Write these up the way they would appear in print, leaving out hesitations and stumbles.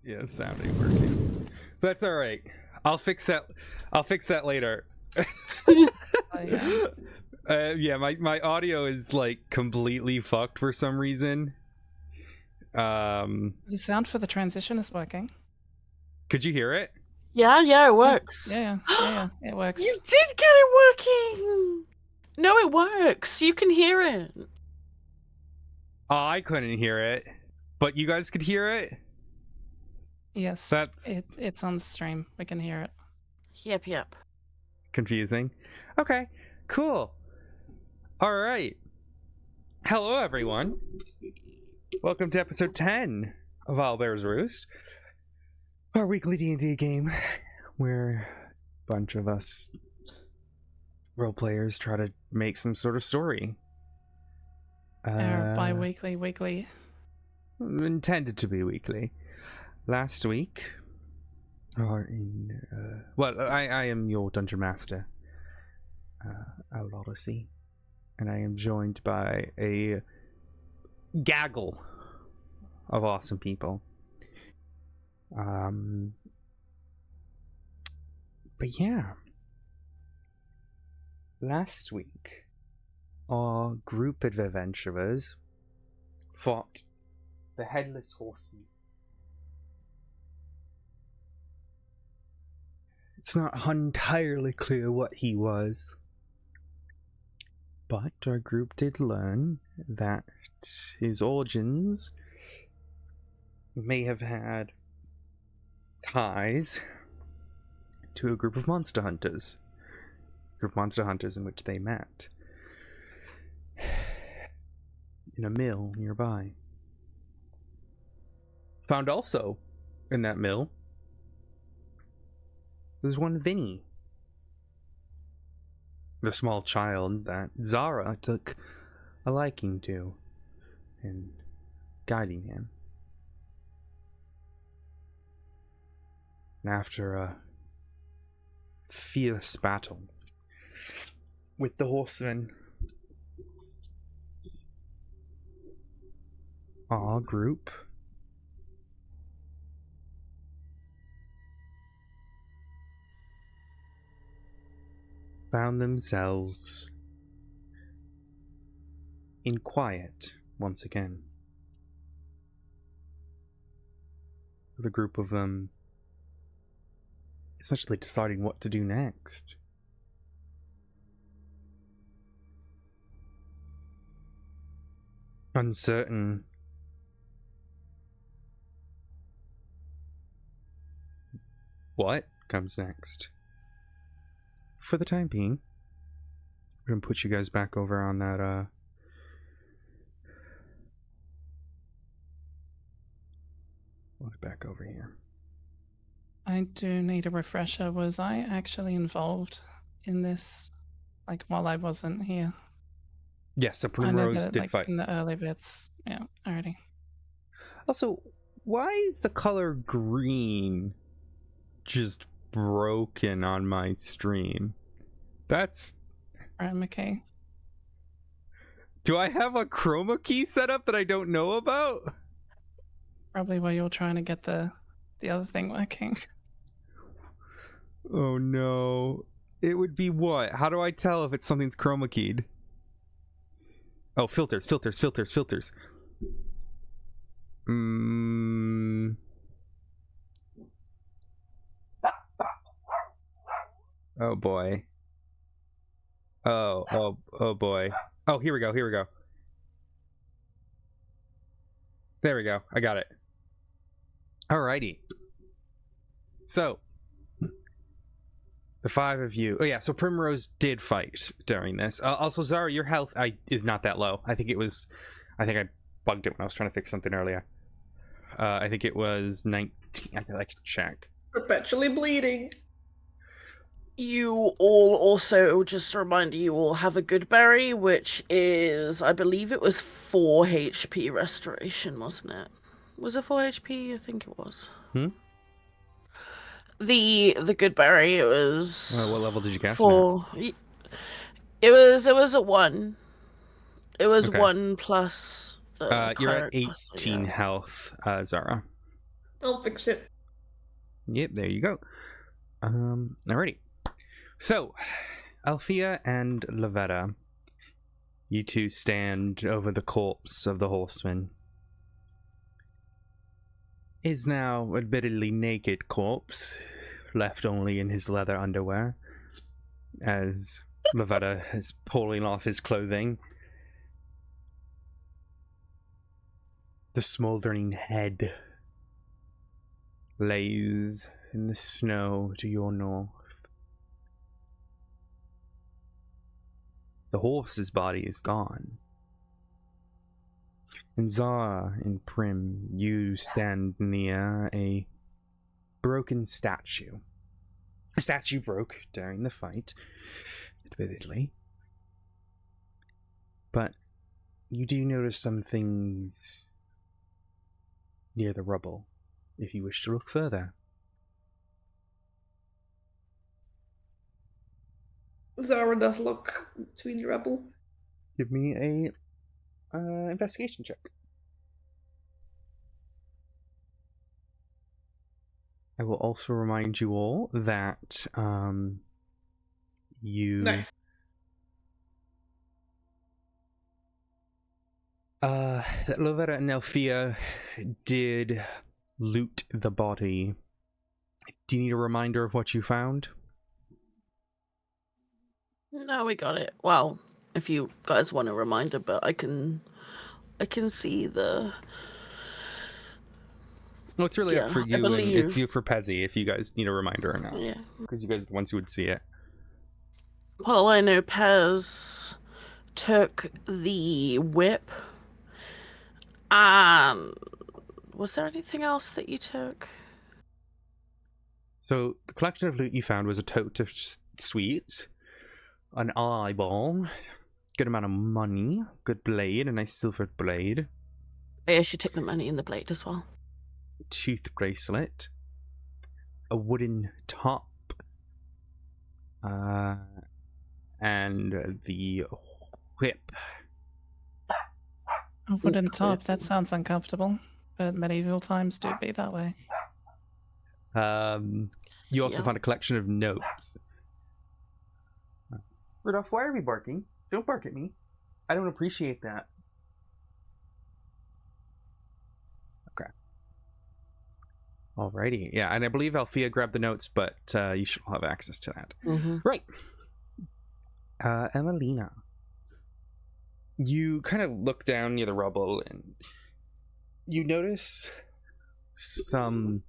Yeah, sound ain't working. That's all right. I'll fix that. I'll fix that later. Yeah. Yeah, my audio is like completely fucked for some reason. The sound for the transition is working. Could you hear it? Yeah, it works. Yeah, it works. You did get it working! No, it works. You can hear it. Oh, I couldn't hear it, but you guys could hear it. Yes, That's it's on stream. We can hear it. Yep. confusing. Okay, cool. All right. Hello, everyone. Welcome to episode 10 of Owlbear's Roost, our weekly D&D game, where a bunch of us role players try to make some sort of story. Bi-weekly, weekly. Intended to be weekly. Last week, or in I am your dungeon master, Owl Odyssey, and I am joined by a gaggle of awesome people. But yeah, last week, our group of adventurers fought the Headless Horseman. It's not entirely clear what he was, but our group did learn that his origins may have had ties to a group of monster hunters. In which they met in a mill nearby. Found also in that mill was one Vinny, the small child that Zara took a liking to, and guiding him. And after a fierce battle with the horsemen, our group found themselves in quiet once again. The group of them essentially deciding what to do next. Uncertain what comes next. For the time being, we're gonna put you guys back over on that back over here. I do need a refresher. Was I actually involved in this, like, while I wasn't here? Yes, so I know Primrose that, did like, fight. in the early bits. Yeah, already. Also, why is the color green just broken on my stream? That's... Chroma key. Do I have a chroma key set up that I don't know about? Probably while you were trying to get the other thing working. Oh no. It would be what? How do I tell if it's something's chroma keyed? Oh, filters. Oh boy. Oh boy. Oh, here we go. There we go. I got it. Alrighty. So, the five of you. Oh yeah, so Primrose did fight during this. Also, Zara, your health is not that low. I think I bugged it when I was trying to fix something earlier. I think it was 19. I can check. Perpetually bleeding. You all also, just a reminder, you all have a good berry, which is, I believe it was 4 HP restoration, wasn't it? Was it 4 HP? I think it was. The good berry, it was... What level did you cast 4. It was a 1. It was Okay. 1 plus the you're at cleric plus 18 health, Zara. I'll fix it. Yep, there you go. Alrighty. So, Althea and Lavetta, you two stand over the corpse of the horseman. His now admittedly naked corpse, left only in his leather underwear, as Lavetta is pulling off his clothing. The smoldering head lays in the snow to your north. The horse's body is gone. And Zara and Prim, you stand near a broken statue. A statue broke during the fight, admittedly. But you do notice some things near the rubble, if you wish to look further. Zara does look between the rubble. Give me a investigation check. I will also remind you all that you Nice. that Lovera and Althea did loot the body. Do you need a reminder of what you found? No, we got it. Well, if you guys want a reminder, but I can see the. Well, it's really up Yeah, for I you, and believe- it's you for Pezzy if you guys need a reminder or not. Yeah. Because you guys are the ones who would see it. Well, I know Pez took the whip. And was there anything else that you took? So the collection of loot you found was a tote of sweets, an eyeball, good amount of money, good blade, a nice silver blade, Yeah, she took the money and the blade as well. tooth bracelet, a wooden top, and the whip. A wooden top, that sounds uncomfortable. But medieval times do be that way. You also Yeah. found a collection of notes. Rudolph, why are we barking? Don't bark at me. I don't appreciate that. Okay. Alrighty. Yeah, and I believe Althea grabbed the notes, but you should all have access to that. Mm-hmm. Right. Emelina. You kind of look down near the rubble and you notice some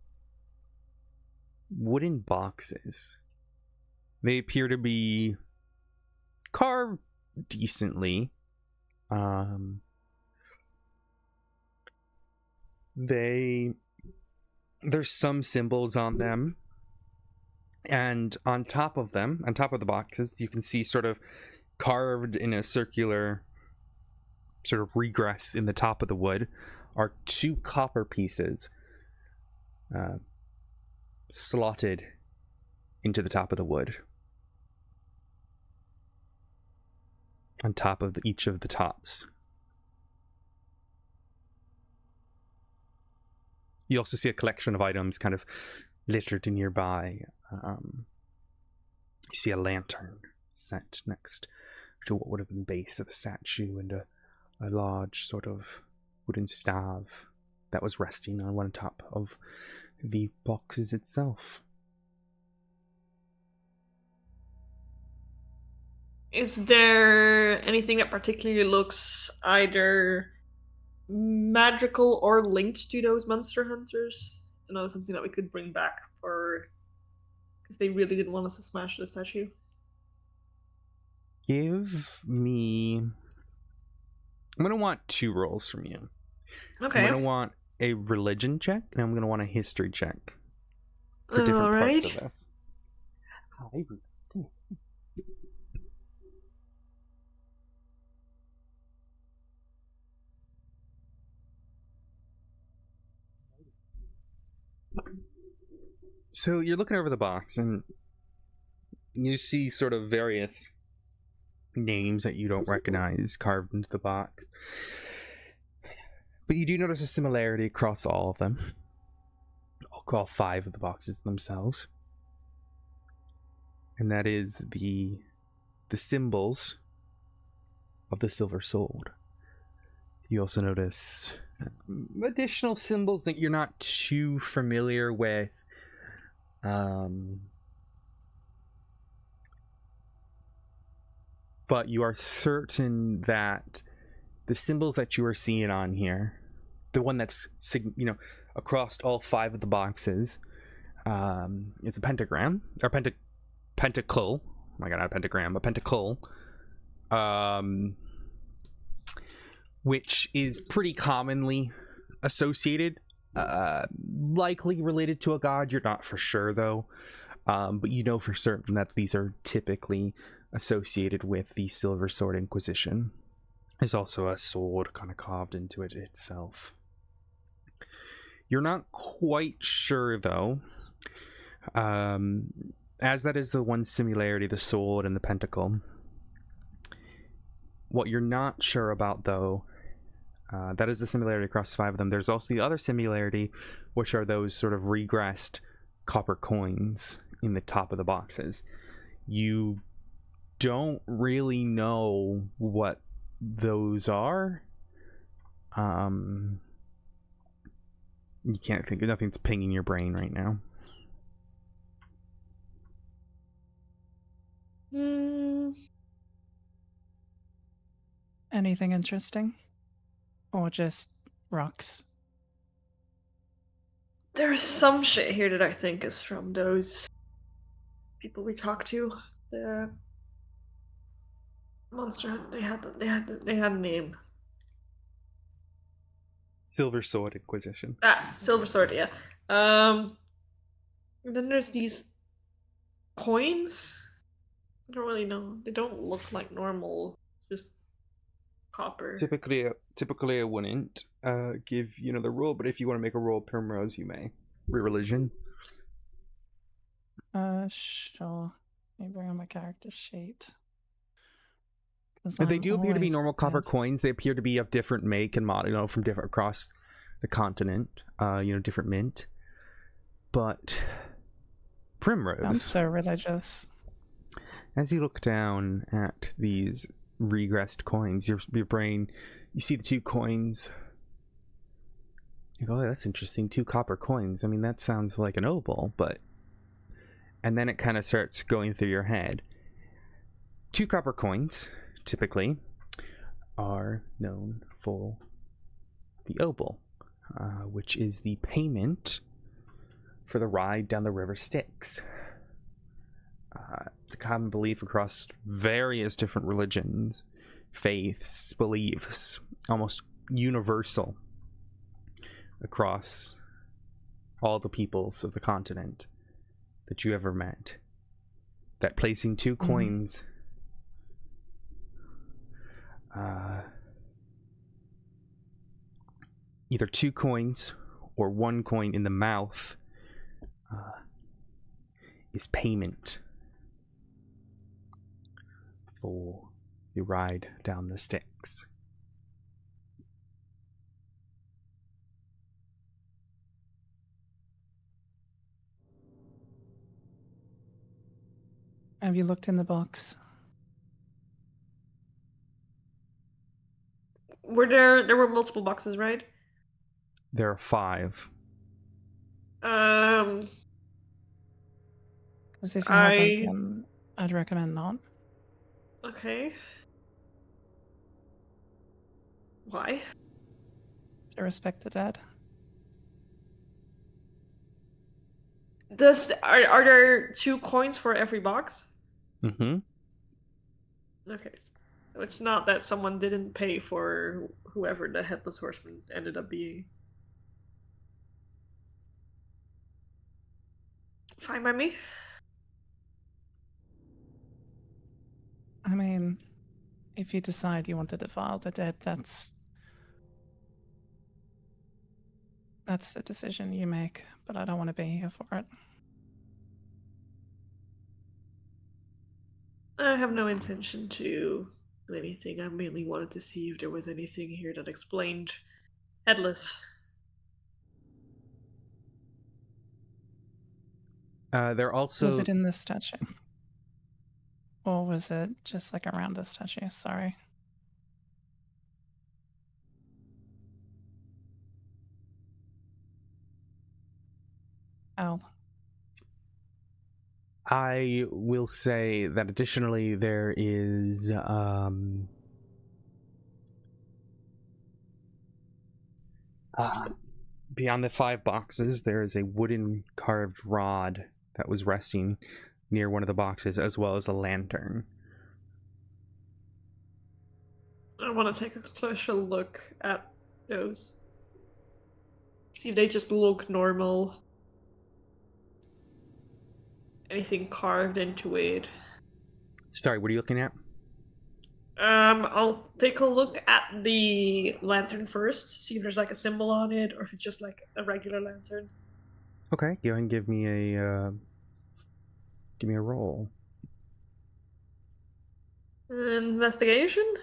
wooden boxes. They appear to be carved decently. There's some symbols on them. And on top of them, on top of the boxes, you can see sort of carved in a circular sort of regress in the top of the wood are two copper pieces slotted into the top of the wood on top of each of the tops. You also see a collection of items kind of littered nearby. You see a lantern set next to what would have been the base of the statue, and a large sort of wooden staff that was resting on one top of the boxes itself. Is there anything that particularly looks either magical or linked to those monster hunters? You know, something that we could bring back for... Because they really didn't want us to smash the statue. Give me... I'm going to want 2 rolls from you. Okay. I'm going to want a religion check, and I'm going to want a history check for different Alright. parts of this. Hi, Ruth. Come here. So you're looking over the box, and you see sort of various names that you don't recognize carved into the box. But you do notice a similarity across all of them. all 5 of the boxes themselves. And that is the symbols of the Silver Sword. You also notice additional symbols that you're not too familiar with. But you are certain that the symbols that you are seeing on here, the one that's, across all 5 of the boxes, it's a pentagram, or pentacle. Oh my god, not a pentagram, a pentacle. Which is pretty commonly associated, likely related to a god. You're not for sure though, but you know for certain that these are typically associated with the Silver Sword Inquisition. There's also a sword kind of carved into it itself. You're not quite sure though, as that is the one similarity, the sword and the pentacle. What you're not sure about though, that is the similarity across 5 of them. There's also the other similarity, which are those sort of regressed copper coins in the top of the boxes. You don't really know what those are. You can't think, nothing's pinging your brain right now. Anything interesting? Or just rocks? There's some shit here that I think is from those people we talked to. The monster hunt. They had a name. Silver Sword Inquisition. Silver Sword. Yeah. And then there's these coins. I don't really know. They don't look like normal. Just copper. Typically I wouldn't give the roll, but if you want to make a roll, Primrose, you may. Religion. Sure. Let me bring on my character sheet. And they do appear to be always normal copper prepared. coins. They appear to be of different make and model, from different across the continent. Different mint. But Primrose, I'm so religious. as you look down at these regressed coins, your brain, you see the 2 coins. You go, oh, that's interesting. 2 copper coins. I mean, that sounds like an opal, but... And then it kind of starts going through your head. 2 copper coins, typically, are known for the opal, which is the payment for the ride down the river Styx. It's a common belief across various different religions, faiths, beliefs, almost universal across all the peoples of the continent that you ever met, that placing 2 coins either 2 coins or 1 coin in the mouth is payment for the ride down the Styx. Have you looked in the box? There were multiple boxes, right? There are 5. Because if you haven't, then I'd recommend not. Okay. Why? To respect the dead. Are there 2 coins for every box? Mm-hmm. Okay. So it's not that someone didn't pay for whoever the Headless Horseman ended up being. Fine by me. I mean, if you decide you want to defile the dead, that's a decision you make, but I don't want to be here for it. I have no intention to do anything. I mainly wanted to see if there was anything here that explained Headless. They're also Was it in the statue? Or was it just like around the statue? Sorry. Oh, I will say that additionally there is beyond the 5 boxes, there is a wooden carved rod that was resting near one of the boxes, as well as a lantern. I want to take a closer look at those. See if they just look normal. Anything carved into it. Sorry, what are you looking at? I'll take a look at the lantern first, see if there's like a symbol on it, or if it's just like a regular lantern. Okay, go ahead and give me a roll. Investigation?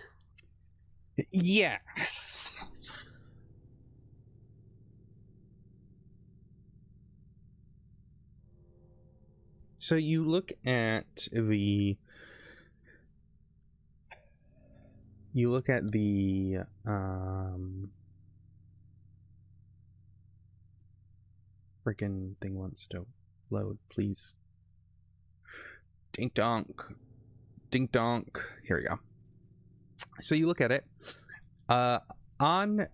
Yes. So you look at the freaking thing wants to load, please. Dink donk. Dink donk. Here we go. So you look at it. On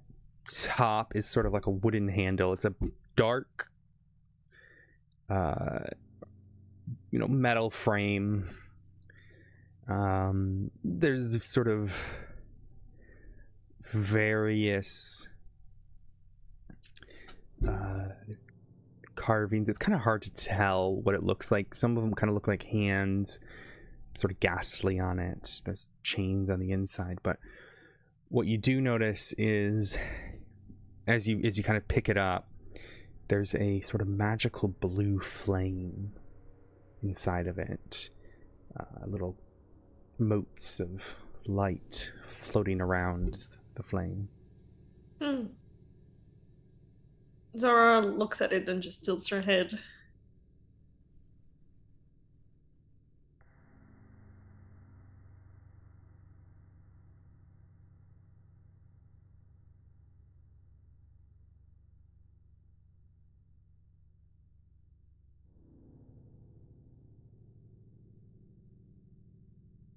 top is sort of like a wooden handle. It's a dark metal frame. There's sort of various carvings. It's kind of hard to tell what it looks like. Some of them kind of look like hands, sort of ghastly on it. There's chains on the inside, but what you do notice is as you kind of pick it up, there's a sort of magical blue flame inside of it. Little motes of light floating around the flame. Zara looks at it and just tilts her head. Have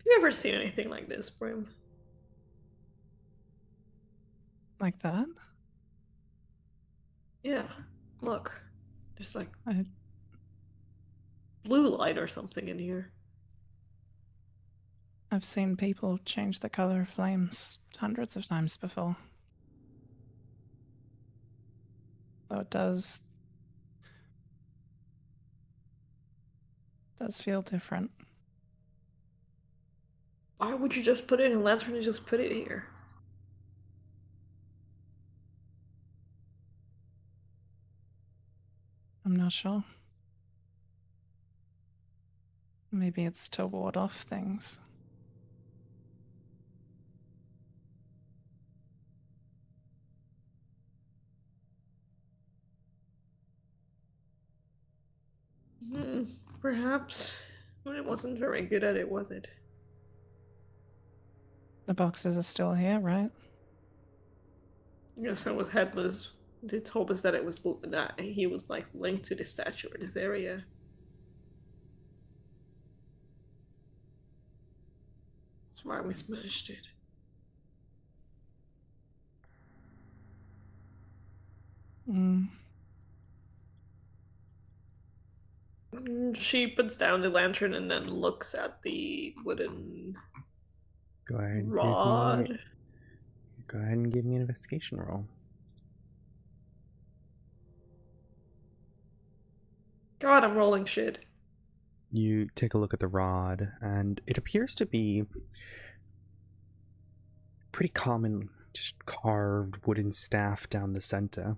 you ever seen anything like this, Brim? like that? Yeah. Look. There's like I blue light or something in here. I've seen people change the color of flames hundreds of times before. Though it does feel different. Why would you just put it in a lantern and just put it here? I'm not sure. Maybe it's to ward off things. Perhaps. But it wasn't very good at it, was it? The boxes are still here, right? Yes, it was headless. They told us that it was that he was like linked to the statue in this area. That's why we smashed it. She puts down the lantern and then looks at the wooden Go ahead and rod. Go ahead and give me an investigation roll. God, I'm rolling shit. You take a look at the rod, and it appears to be pretty common, just carved wooden staff down the center.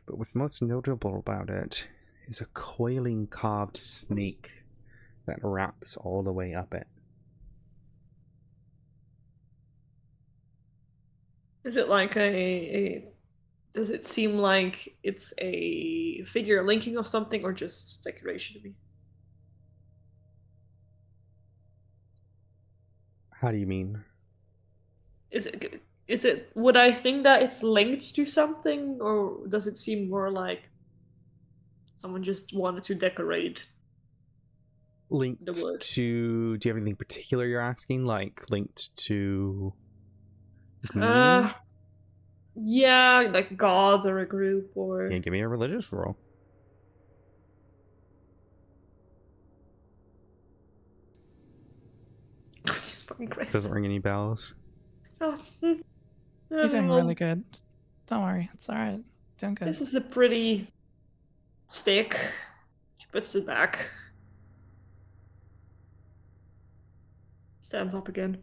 But what's most notable about it is a coiling carved snake that wraps all the way up it. Is it like a Does it seem like it's a figure linking of something or just decoration to me? How do you mean? Is it would I think that it's linked to something, or does it seem more like someone just wanted to decorate Linked the wood? to... Do you have anything particular you're asking? Like, linked to... meaning? Yeah, like gods or a group or Yeah, give me a religious roll. Jesus fucking Christ. Doesn't ring any bells. Oh, You're doing well, really good. Don't worry, it's alright. Doing good. this is a pretty stick. She puts it back. Stands up again.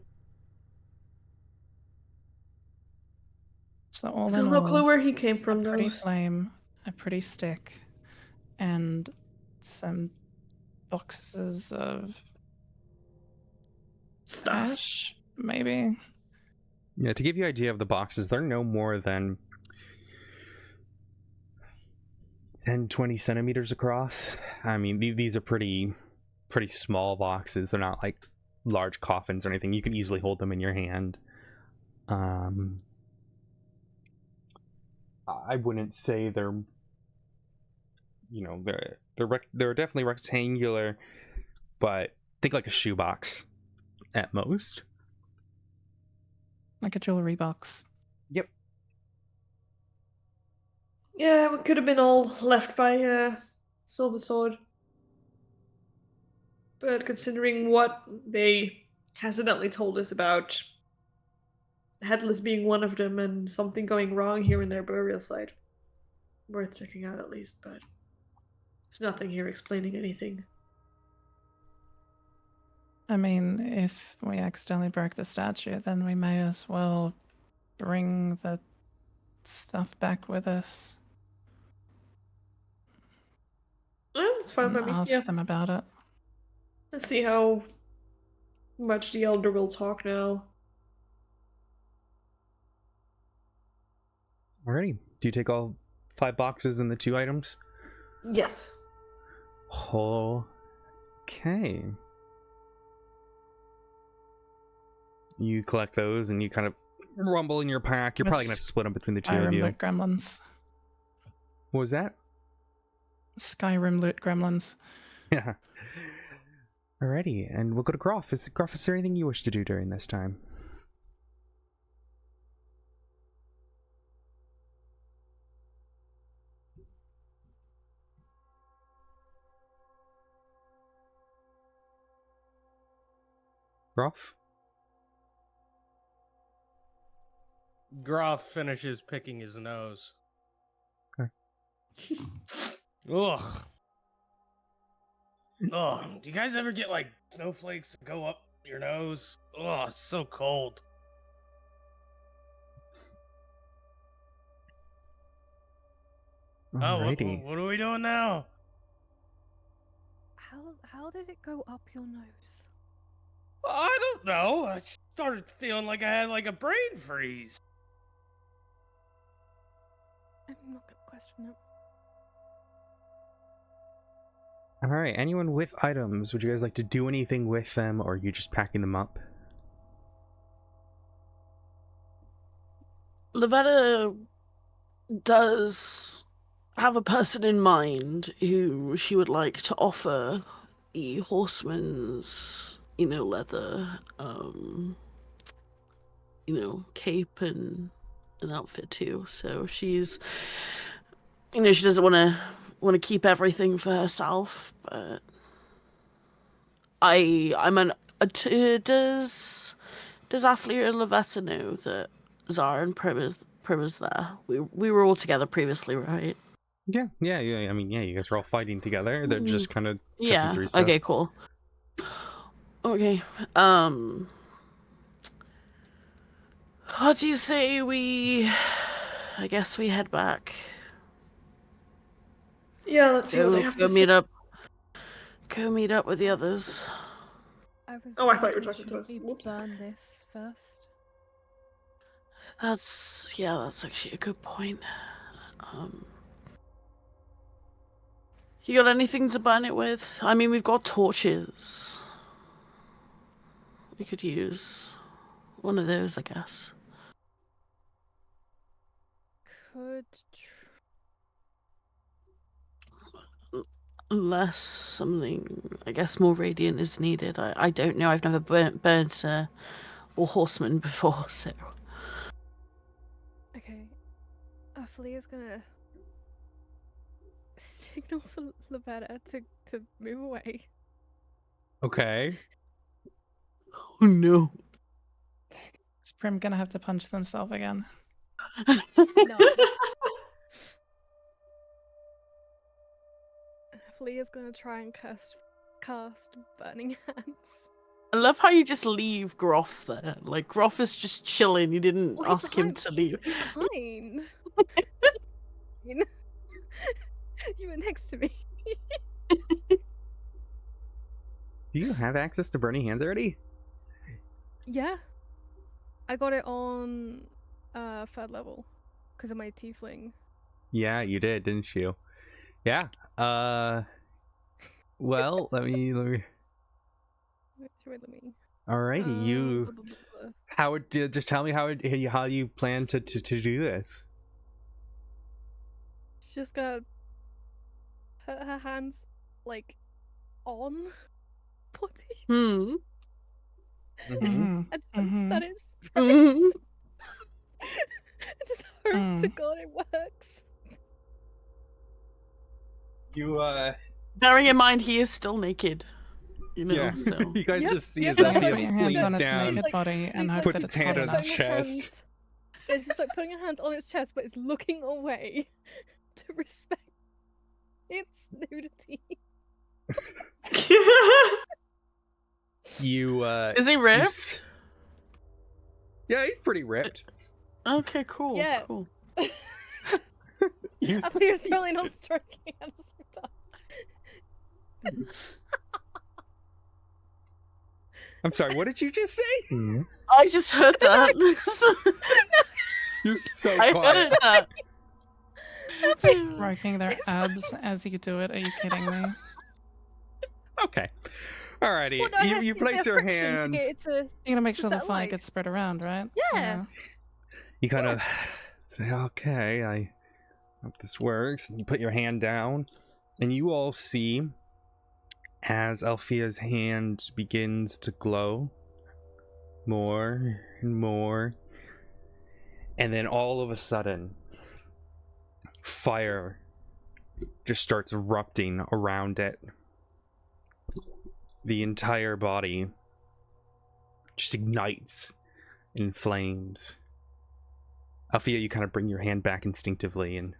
So all Still in no all, clue where he came a from, pretty though. flame, a pretty stick, and some boxes of Stuff. cash, maybe. Yeah, to give you an idea of the boxes, they're no more than 10, 20 centimeters across. I mean, these are pretty small boxes. They're not like large coffins or anything. You can easily hold them in your hand. I wouldn't say they're, you know, they're definitely rectangular, but think like a shoebox at most. Like a jewelry box. Yep. Yeah, it could have been all left by Silver Sword. But considering what they hesitantly told us about Headless being one of them and something going wrong here in their burial site, worth checking out at least, but there's nothing here explaining anything. I mean, if we accidentally broke the statue, then we may as well bring the stuff back with us Well, that's fine and by me. ask Yeah. them about it. Let's see how much the Elder will talk now. Alrighty. Do you take all 5 boxes and the 2 items? Yes. Okay. You collect those and you kind of rumble in your pack. You're probably gonna have to split them between the 2 of Skyrim you. loot gremlins. What was that? Skyrim loot gremlins. Yeah. Alrighty, and we'll go to Groff. Is there anything you wish to do during this time? Groff? Groff finishes picking his nose. Okay. Ugh. Ugh. Do you guys ever get like snowflakes that go up your nose? Ugh, it's so cold. Alrighty. Oh, what are we doing now? How did it go up your nose? I don't know. I started feeling like I had like a brain freeze. I'm not gonna question it. Alright, anyone with items, would you guys like to do anything with them, or are you just packing them up? Lavetta does have a person in mind who she would like to offer the horseman's, leather, cape and an outfit too. So she's, she doesn't want to keep everything for herself, but does Afflear and Lavetta know that Zara and Prima's there? We were all together previously, right? Yeah. I mean, yeah, you guys are all fighting together. They're just kind of checking through stuff. Okay, cool. Okay. What do you say I guess we head back. Yeah, let's see what they have to say. Go meet up with the others. I was Oh, I thought you were thinking, talking to should us. we Whoops. burn this first? That's actually a good point. You got anything to burn it with? I mean, we've got torches. We could use one of those, I guess. Could Unless something, I guess, more radiant is needed. I don't know. I've never burnt a horseman before, so. okay. Flea's gonna signal for Lavetta to move away. Okay. Oh no. Is Prim gonna have to punch themselves again? No. Flea's gonna try and cast burning hands. I love how you just leave Groff there. Like, Groff is just chilling. You didn't Well, he's ask him behind- to leave. He's behind. You were next to me. Do you have access to burning hands already? Yeah. I got it on 3rd level because of my tiefling. Yeah, you did, didn't you? Yeah. Well, let me. Wait, let me. Alrighty, you. blah, blah, blah, blah. How would just tell me how you plan to do this? She's just gonna put her hands like on body. Hmm. Mhm. And Mhm. that is. Mhm. I just hope to God it works. You Bearing in mind, he is still naked. You know, yeah. so. You guys Yep, just see yep, as yep, Put Althea yep. your hands leans on its down. naked body and hope puts that its it's hand hot on its enough. chest. It's just like putting your hands on its chest, but it's looking away to respect its nudity. You Is he ripped? Yeah, he's pretty ripped. Okay, cool. Yeah. Cool. You I thought he was totally not stroking at the same time. I'm sorry, what did you just say? I just heard that. You're so I quiet. heard that. Stroking their abs as you do it. Are you kidding me? Okay. Alrighty. Well, no, it has You to be a bit place of your friction to hands. get it to- You're gonna make to sure the set fire light. gets spread around, right? Yeah. You kind of say, okay, I hope this works. And you put your hand down, and you all see as Althea's hand begins to glow more and more. And then all of a sudden, fire just starts erupting around it. The entire body just ignites in flames. Althea, you kind of bring your hand back instinctively and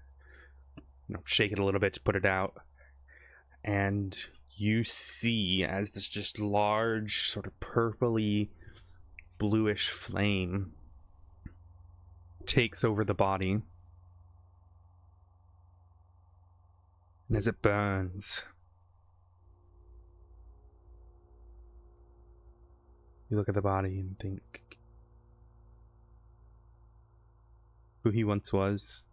shake it a little bit to put it out. And you see as this just large, sort of purpley, bluish flame takes over the body. And as it burns, you look at the body and think who he once was.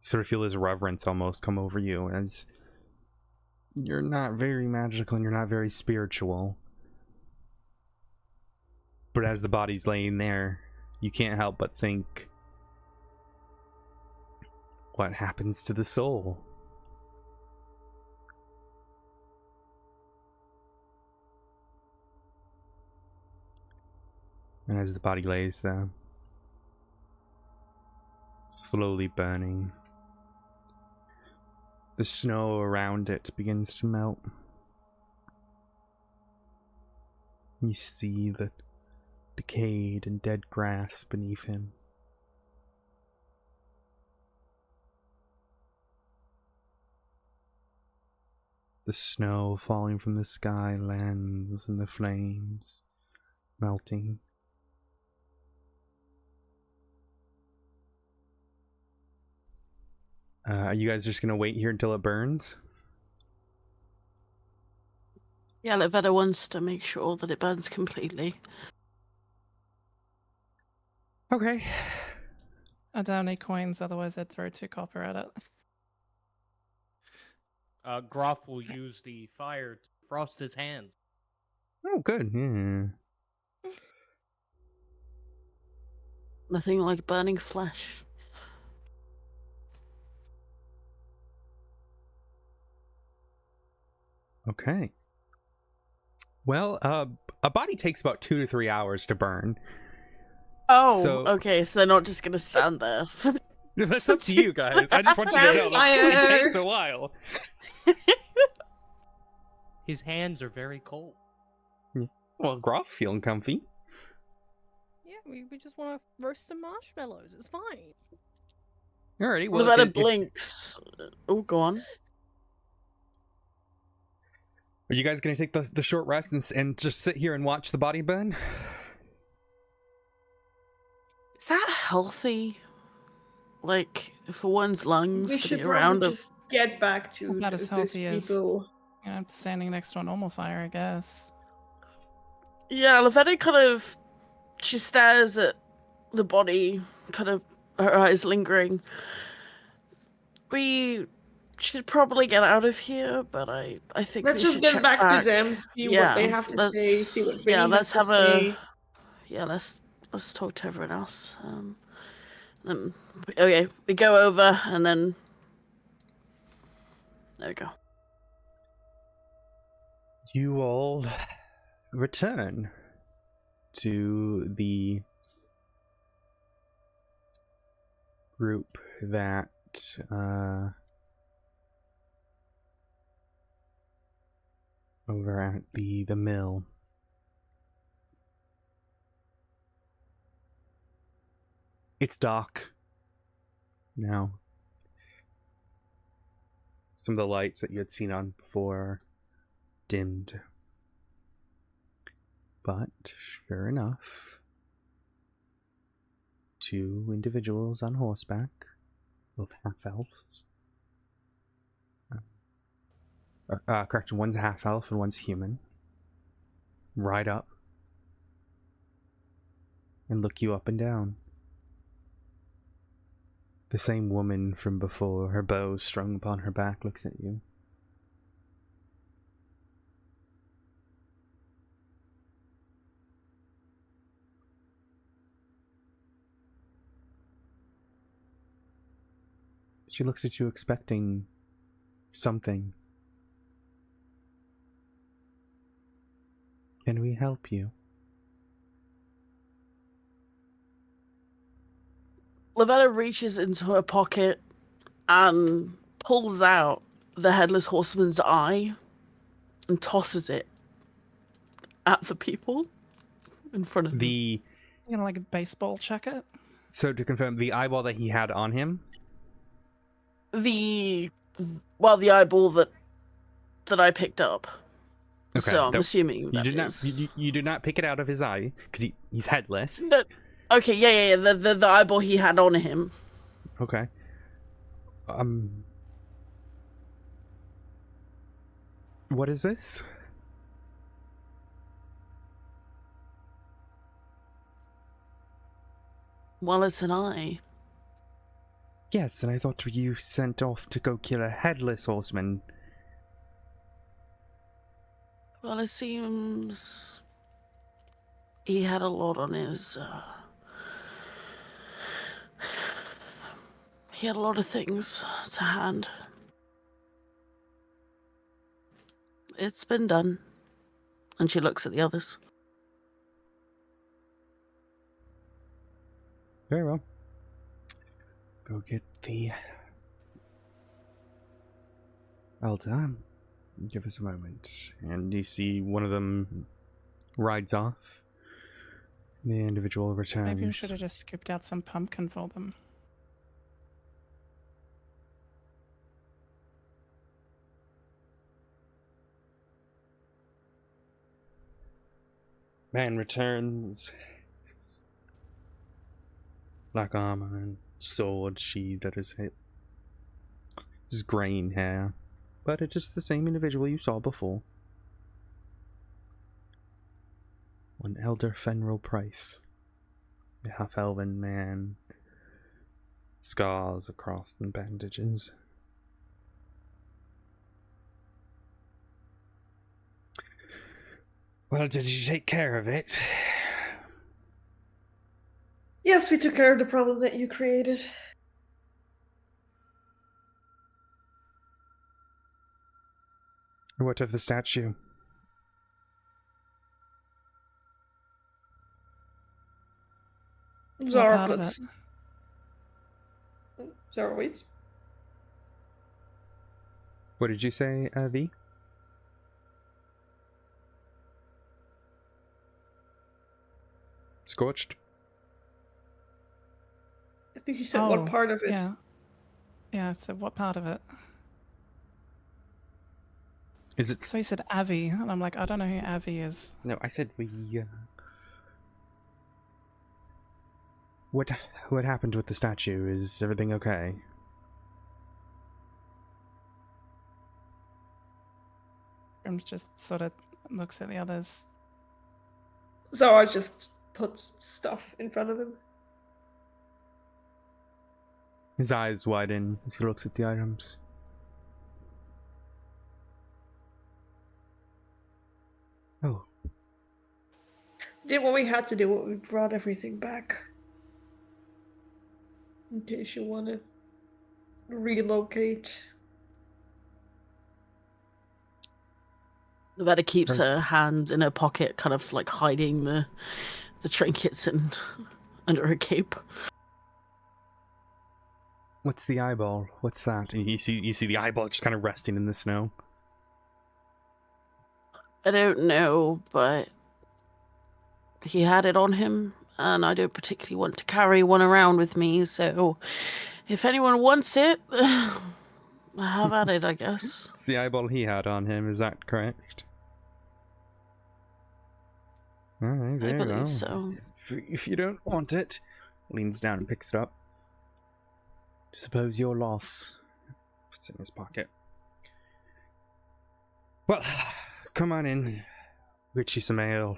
You sort of feel his reverence almost come over you as you're not very magical and you're not very spiritual. But as the body's laying there, you can't help but think, what happens to the soul? And as the body lays there, slowly burning, the snow around it begins to melt. You see the decayed and dead grass beneath him. The snow falling from the sky lands in the flames, melting. Are you guys just gonna wait here until it burns? Yeah, Lavetta wants to make sure that it burns completely. Okay. I don't need coins, otherwise I'd throw 2 copper at it. Groff will use the fire to frost his hands. Oh, good. Yeah. Nothing like burning flesh. Okay. Well, a body takes about 2 to 3 hours to burn. Oh, So- okay, so they're not just gonna stand there. That's up to you guys. I just want you to know that it Campfire. takes a while. His hands are very cold. Well, Groff feeling comfy. Yeah, we just want to roast some marshmallows. It's fine. Alrighty. Well, Well, about it blinks. Oh, go on. are you guys gonna take the short rest and just sit here and watch the body burn? Is that healthy? Like, for one's lungs We to should be around probably a... just get back to About as those healthy as- people. You know, standing next to a normal fire, I guess. Yeah, Lavetta kind of... She stares at the body, kind of her eyes lingering. We should probably get out of here, but I think Let's we just should get check back to them, see what they have to say, see what Vinny let's has to have say. let's talk to everyone else. Okay, we go over and then there we go. You all return to the group that over at the mill. It's dark now. Some of the lights that you had seen on before are dimmed. But sure enough, 2 individuals on horseback, both half-elves. Correction, one's half-elf and one's human. Ride up and look you up and down. The same woman from before, her bow strung upon her back, looks at you. She looks at you expecting something. Can we help you? Lavetta reaches into her pocket and pulls out the Headless Horseman's eye and tosses it at the people in front of them. The You gonna like baseball check it? So to confirm, the eyeball that he had on him? The eyeball that I picked up. Okay, So I'm that- assuming You that did not. is- You did not pick it out of his eye because he's headless. No. Okay, yeah. The eyeball he had on him. Okay. What is this? Well, it's an eye. Yes, and I thought you sent off to go kill a headless horseman. Well, it seems he had a lot on his. He had a lot of things to hand. It's been done. And she looks at the others. Very well. Go get the elder. Give us a moment. And you see one of them rides off. The individual returns. Maybe we should have just scooped out some pumpkin for them. Man returns. Black armor and sword sheathed at his hip. His graying hair. But it is the same individual you saw before. One Elder Fenril Price. A half-elven man. scars across and bandages. Well, did you take care of it? Yes, we took care of the problem that you created. What of the statue? What Zara part of puts. it? Zara waits. What did you say, V? Scorched? I think you said what part of it. Yeah. Yeah, so what part of it? Is it... So he said Avi, and I'm like, I don't know who Avi is. No, I said we... What happened with the statue? Is everything okay? Grim just sort of looks at the others. Zara just puts stuff in front of him. His eyes widen as he looks at the items. Oh. Did what we had to do. We brought everything back. In case you want to relocate. Nevada keeps her Right. hand in her pocket, kind of like hiding the trinkets and under her cape. What's the eyeball? What's that? And you see the eyeball just kind of resting in the snow. I don't know, but he had it on him, and I don't particularly want to carry one around with me, so if anyone wants it, have at it, I guess. It's the eyeball he had on him, is that correct? Alright, I there you believe go. so. If you don't want it, leans down and picks it up. Suppose your loss. Puts it in his pocket. Well, come on in. Get you some ale.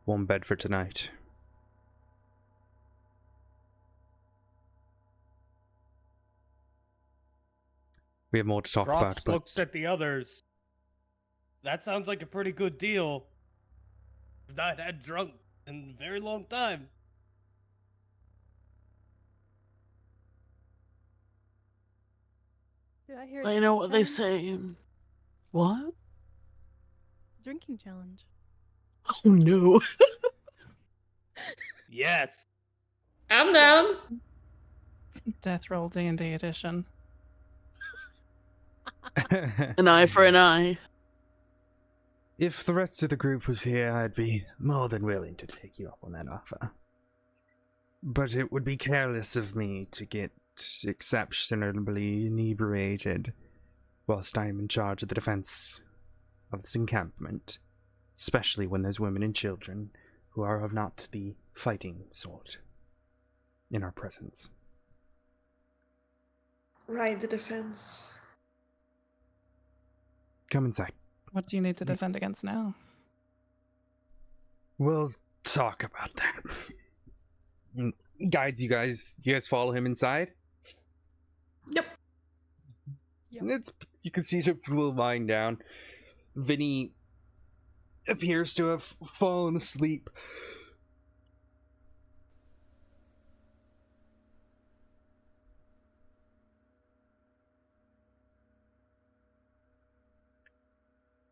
Warm bed for tonight. We have more to talk about, Croft but looks at the others. That sounds like a pretty good deal. I've not had drunk in a very long time. Did I hear? I know what they challenge? say. What? Drinking challenge. Oh no. Yes. I'm down. Death Roll D&D edition. An eye for an eye. if the rest of the group was here, I'd be more than willing to take you up on that offer. But it would be careless of me to get exceptionally inebriated whilst I am in charge of the defense of this encampment, especially when there's women and children who are of not the fighting sort in our presence. Right, the defense. Come inside. What do you need to defend against now? We'll talk about that. Guides you guys follow him inside? Yep. Yep. You can see the people lying down. Vinny appears to have fallen asleep.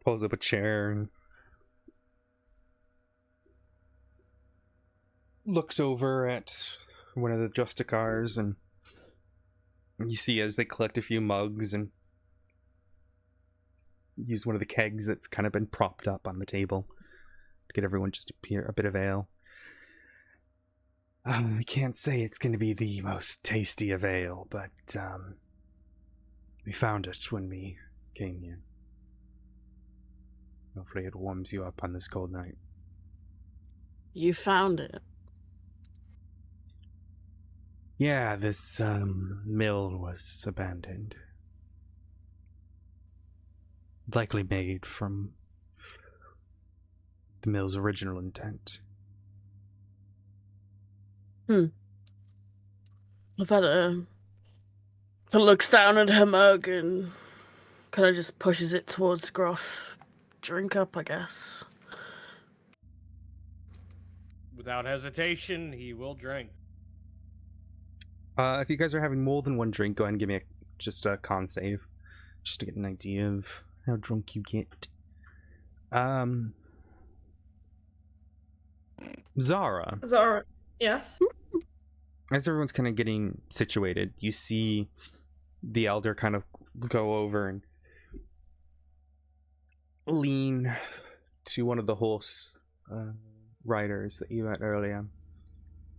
Pulls up a chair and looks over at one of the Justicars, and you see as they collect a few mugs and use one of the kegs that's kind of been propped up on the table to get everyone just a bit of ale. I can't say it's going to be the most tasty of ale, but we found it when we came here. Hopefully it warms you up on this cold night. You found it. Yeah, this mill was abandoned. Likely made from the mill's original intent. Lavetta kind of looks down at her mug and kind of just pushes it towards Gruff. Drink up, I guess. Without hesitation, he will drink. If you guys are having more than one drink, go ahead and give me just a con save, just to get an idea of how drunk you get. Zara, Zara, yes. as everyone's kind of getting situated, you see the elder kind of go over and lean to one of the horse riders that you met earlier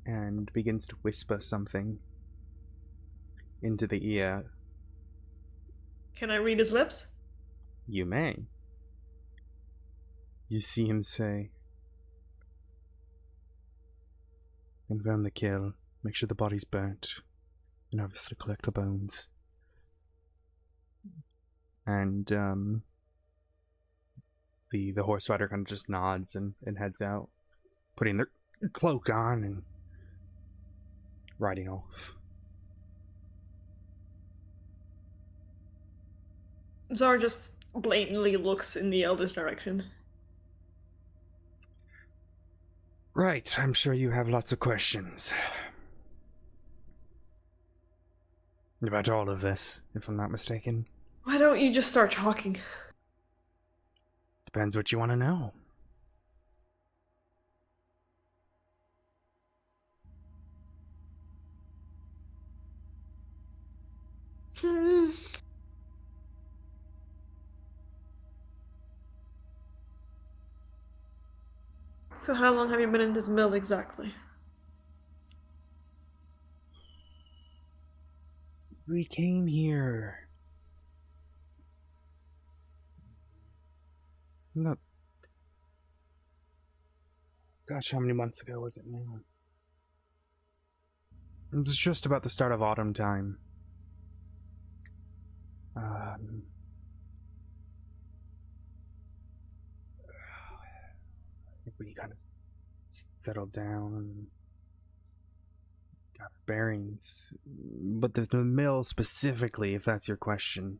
and begins to whisper something into the ear. Can I read his lips? You may. You see him say, "Confirm the kill, make sure the body's burnt, and obviously collect the bones." And the horse rider kind of just nods and heads out, putting their cloak on and riding off. Zara just blatantly looks in the elder's direction. Right, I'm sure you have lots of questions about all of this, if I'm not mistaken. Why don't you just start talking? Depends what you want to know. So how long have you been in this mill exactly? We came here. No. Gosh, how many months ago was it now? It was just about the start of autumn time. I think we kind of settled down and got our bearings. But the mill specifically, if that's your question,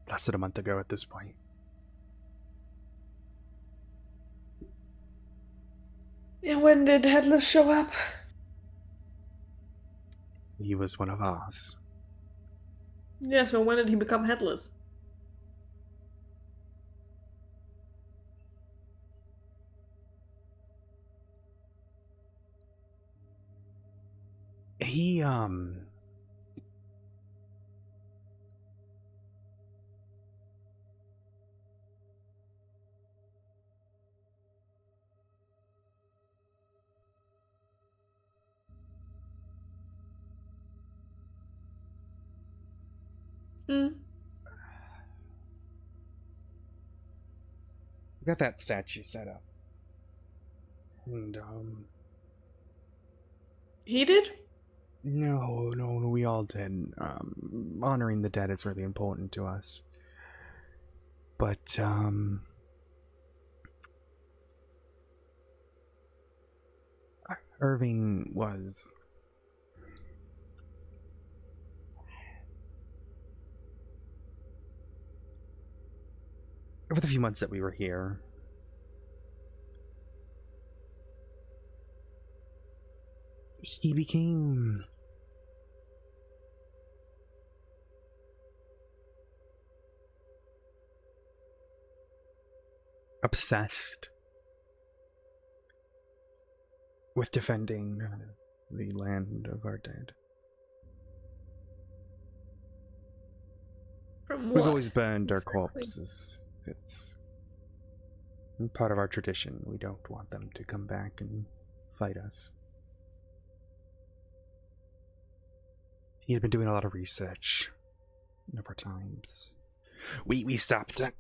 less than a month ago at this point. And when did Headless show up? He was one of ours. Yeah, so when did he become headless? He, Hmm. we got that statue set up. And, He did? no, we all did. Honoring the dead is really important to us. But, Irving was... Over the few months that we were here, he became obsessed with defending the land of our dead. From We've what? always burned our exactly? corpses. It's part of our tradition. We don't want them to come back and fight us. He had been doing a lot of research over times. We stopped an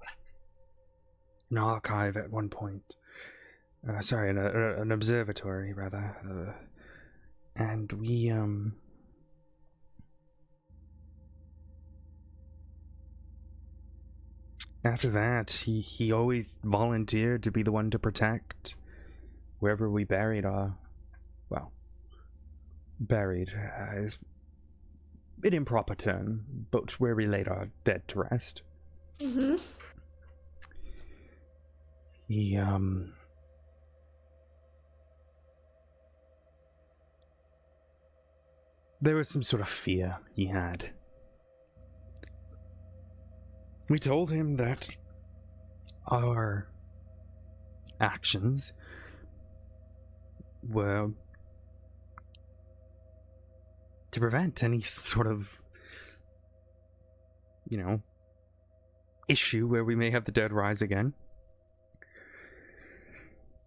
archive at one point. An observatory, rather. And we, after that, he always volunteered to be the one to protect wherever we buried our well, buried is an improper term, but where we laid our dead to rest. Mm-hmm. He, there was some sort of fear he had. We told him that our actions were to prevent any sort of, issue where we may have the dead rise again.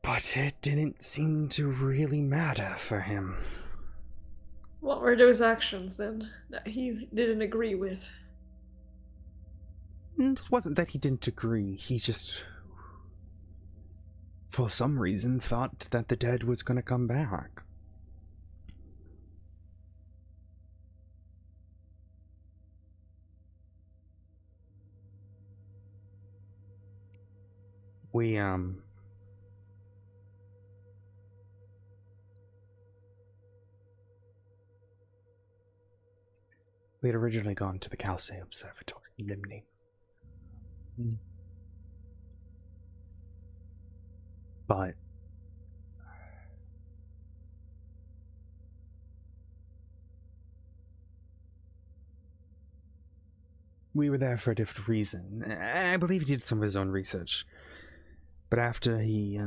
But it didn't seem to really matter for him. What were those actions then that he didn't agree with? It wasn't that he didn't agree, he just, for some reason, thought that the dead was going to come back. We had originally gone to the Calce Observatory in Limney. But we were there for a different reason. I believe he did some of his own research. But after he,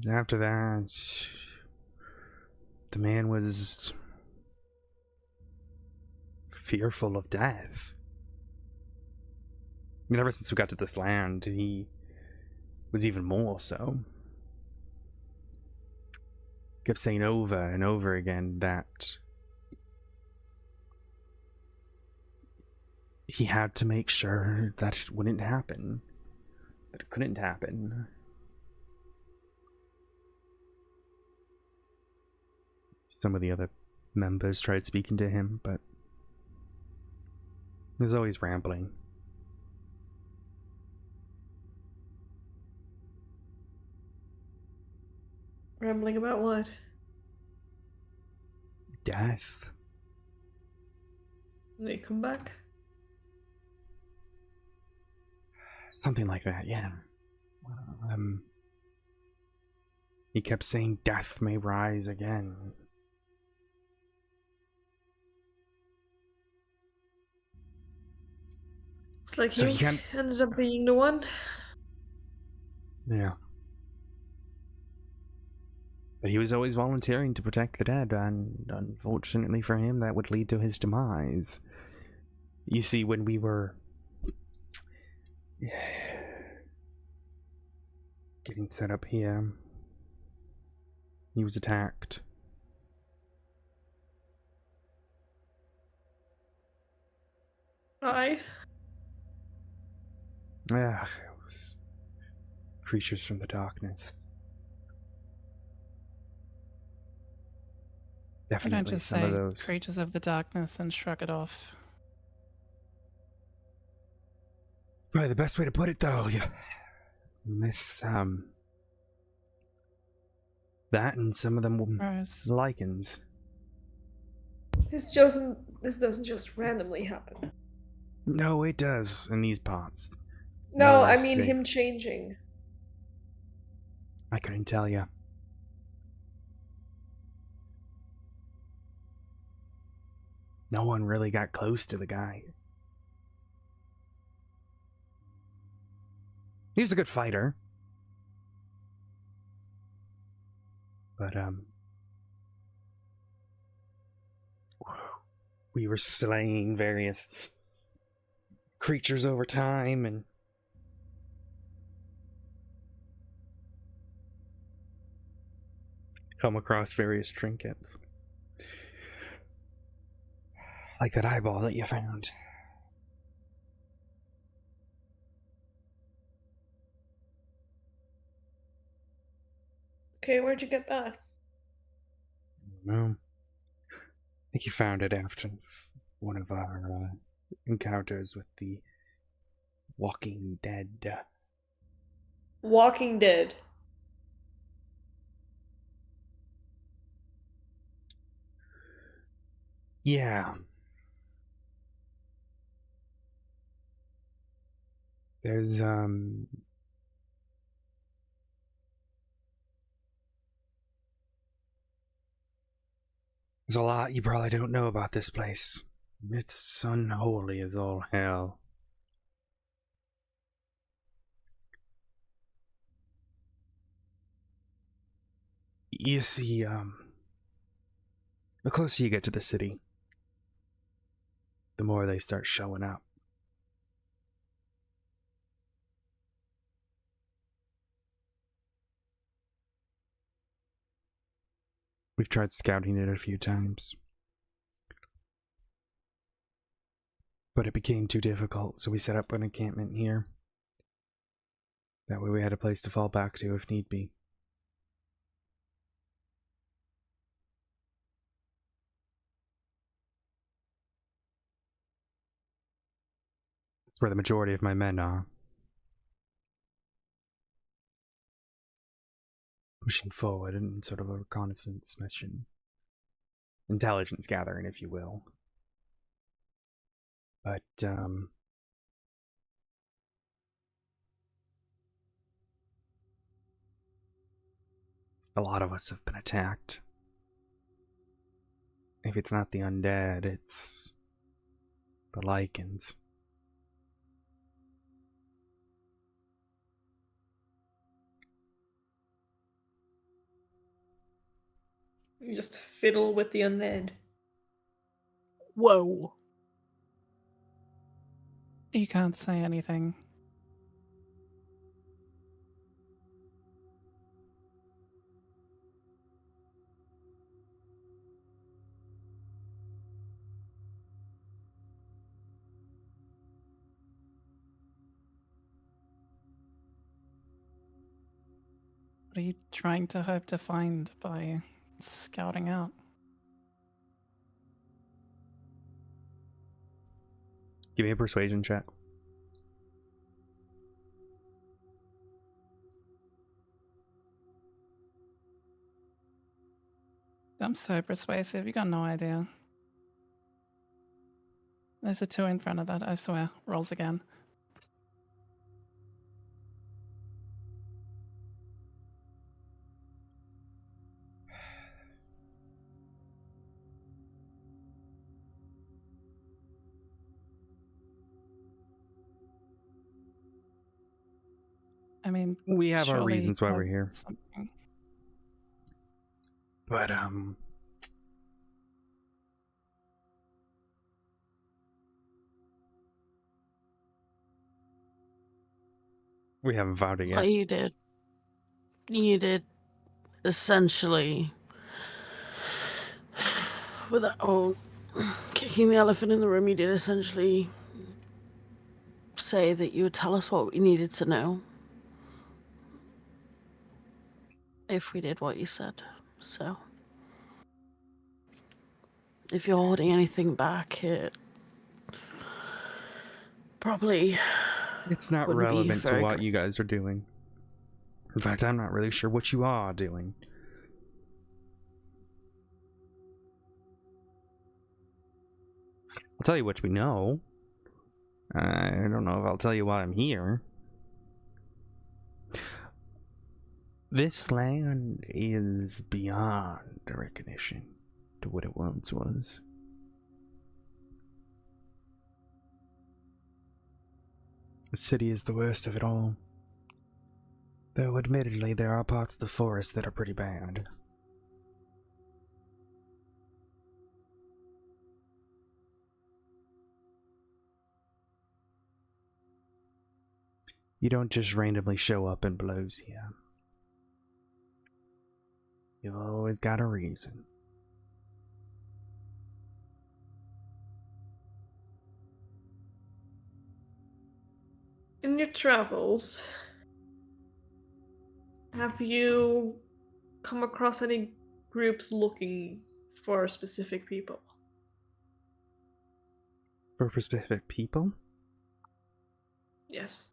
after that, the man was fearful of death. I mean, ever since we got to this land, he was even more so. Kept saying over and over again that he had to make sure that it wouldn't happen. That it couldn't happen. Some of the other members tried speaking to him, but he was always rambling. Rambling about what? Death. They come back? Something like that, yeah. He kept saying death may rise again. It's like So he he can't- ended up being the one. Yeah. But he was always volunteering to protect the dead, and unfortunately for him, that would lead to his demise. You see, when we were getting set up here, he was attacked. Aye. Yeah, it was creatures from the darkness. I Definitely don't just some say of those. creatures of the darkness and shrug it off. Probably the best way to put it, though. Yeah. This, that and some of them were Whereas, lichens. This doesn't just randomly happen. No, it does in these parts. No, No, I mean see. him changing. I couldn't tell you. No one really got close to the guy. He was a good fighter. But, we were slaying various creatures over time and come across various trinkets. Like that eyeball that you found. Okay, where'd you get that? No. I think you found it after one of our encounters with the Walking Dead. Walking Dead. Yeah. There's a lot you probably don't know about this place. It's unholy as all hell. You see, the closer you get to the city, the more they start showing up. We've tried scouting it a few times, but it became too difficult, so we set up an encampment here. That way we had a place to fall back to if need be. It's where the majority of my men are. Pushing forward in sort of a reconnaissance mission. Intelligence gathering, if you will. But, a lot of us have been attacked. If it's not the undead, it's the Lycans. You just fiddle with the undead. Whoa. You can't say anything. What are you trying to hope to find by scouting out? Give me a persuasion check. I'm so persuasive, you got no idea. There's a 2 in front of that, I swear. Rolls again. I mean, We have our surely reasons why you we're have here. something. But, we haven't found it Well, yet. you did essentially, without kicking the elephant in the room, you did essentially say that you would tell us what we needed to know if we did what you said. So, if you're holding anything back, it probably It's not wouldn't be relevant to very what great. you guys are doing. In fact, I'm not really sure what you are doing. I'll tell you what we know. I don't know if I'll tell you why I'm here. This land is beyond recognition to what it once was. The city is the worst of it all. Though admittedly there are parts of the forest that are pretty bad. You don't just randomly show up and blows here. You've always got a reason. In your travels, have you come across any groups looking for specific people? For specific people? Yes.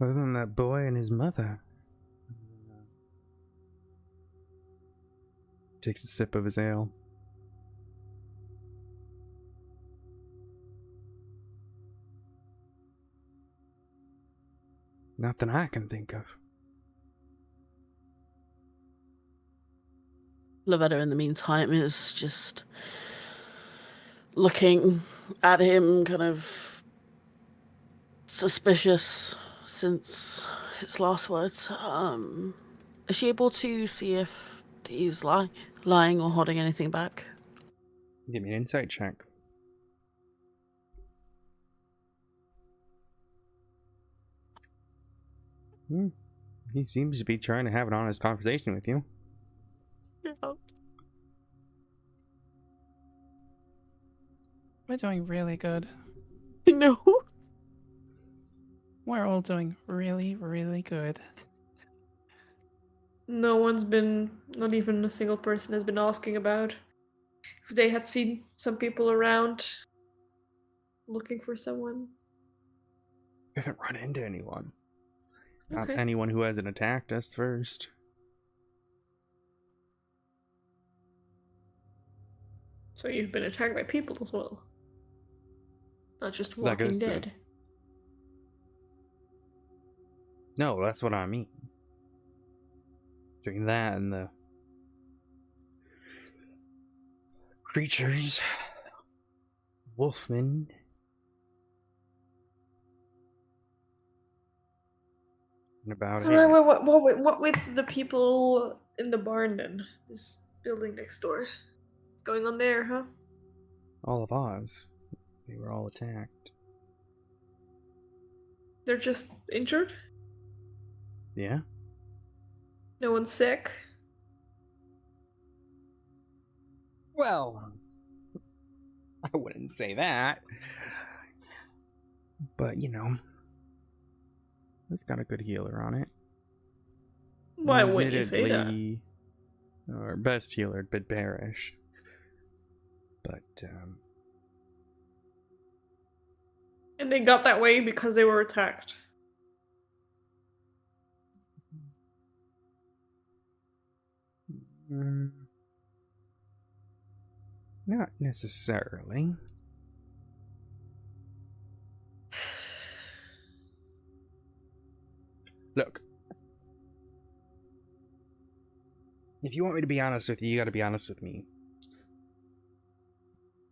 Other than that boy and his mother. Takes a sip of his ale. Nothing I can think of. Lavetta, in the meantime, is just looking at him, kind of suspicious since his last words. Is she able to see if he's lying or holding anything back? Give me an insight check. He seems to be trying to have an honest conversation with you. We're doing really good. No. We're all doing really, really good. No one's been, not even a single person has been asking about if they had seen some people around looking for someone. We haven't run into anyone. Not Okay. anyone who hasn't attacked us first. So you've been attacked by people as well. Not just That Walking goes to- Dead. No, that's what I mean. Between that and the creatures, wolfmen. And about it. What with the people in the barn then? This building next door. What's going on there, huh? All of Oz. They were all attacked. They're just injured? Yeah? No one's sick? Well, I wouldn't say that. But, you know, we've got a good healer on it. Why wouldn't you say that? Admittedly, our best healer had been Parrish. But, And they got that way because they were attacked. not necessarily. Look. If you want me to be honest with you, you gotta be honest with me.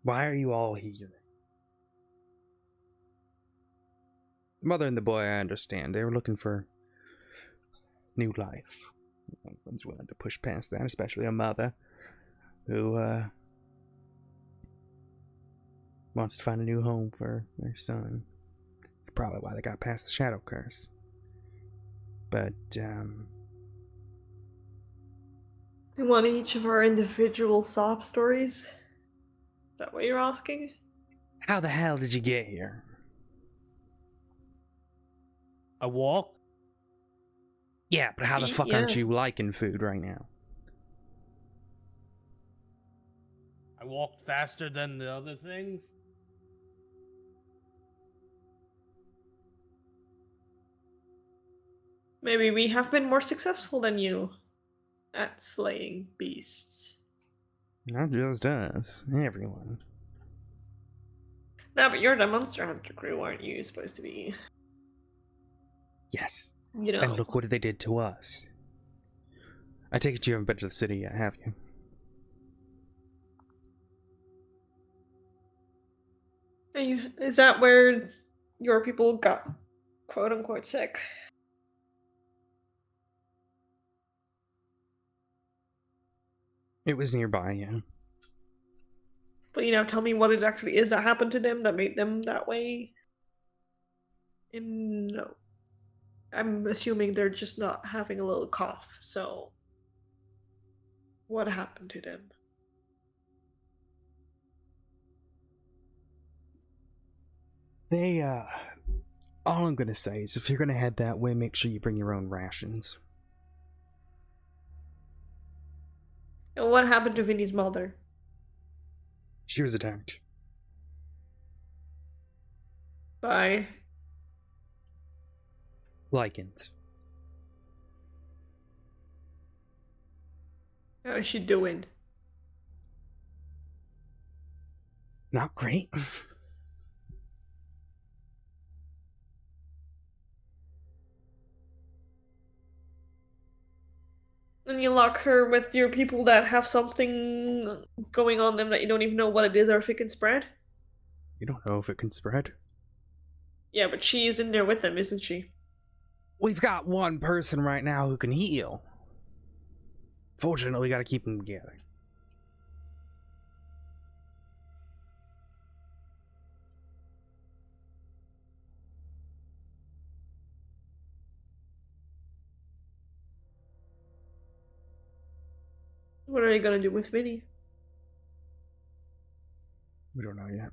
Why are you all here? The mother and the boy, I understand. They were looking for new life. No one's willing to push past that, especially a mother who wants to find a new home for their son. It's probably why they got past the shadow curse. But, We want each of our individual sob stories? Is that what you're asking? how the hell did you get here? I walk. Yeah, but how the fuck aren't Yeah. you liking food right now? I walk faster than the other things. Maybe we have been more successful than you at slaying beasts. Not just us, everyone. No, but you're the Monster Hunter crew, aren't you? Supposed to be, Yes. you know. And look what they did to us. I take it you haven't been to the city yet, have you? Is that where your people got quote unquote sick? It was nearby, yeah. But tell me what it actually is that happened to them that made them that way. No. I'm assuming they're just not having a little cough, so what happened to them? They, all I'm gonna say is if you're gonna head that way, make sure you bring your own rations. And what happened to Vinny's mother? She was attacked. By Lichens. How is she doing? Not great. And you lock her with your people that have something going on them that you don't even know what it is or if it can spread? You don't know if it can spread. Yeah, but she is in there with them, isn't she? We've got one person right now who can heal. Fortunately, we gotta keep them together. What are you gonna do with Vinny? We don't know yet.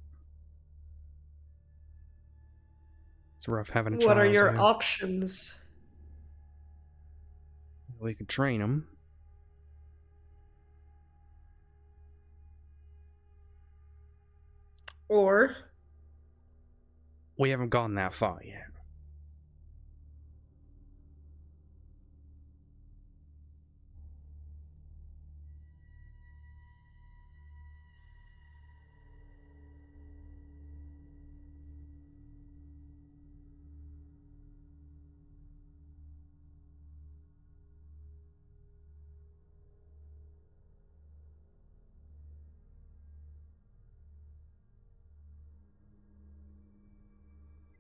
It's rough having a What are child your here. options? We can train him. Or We haven't gone that far yet.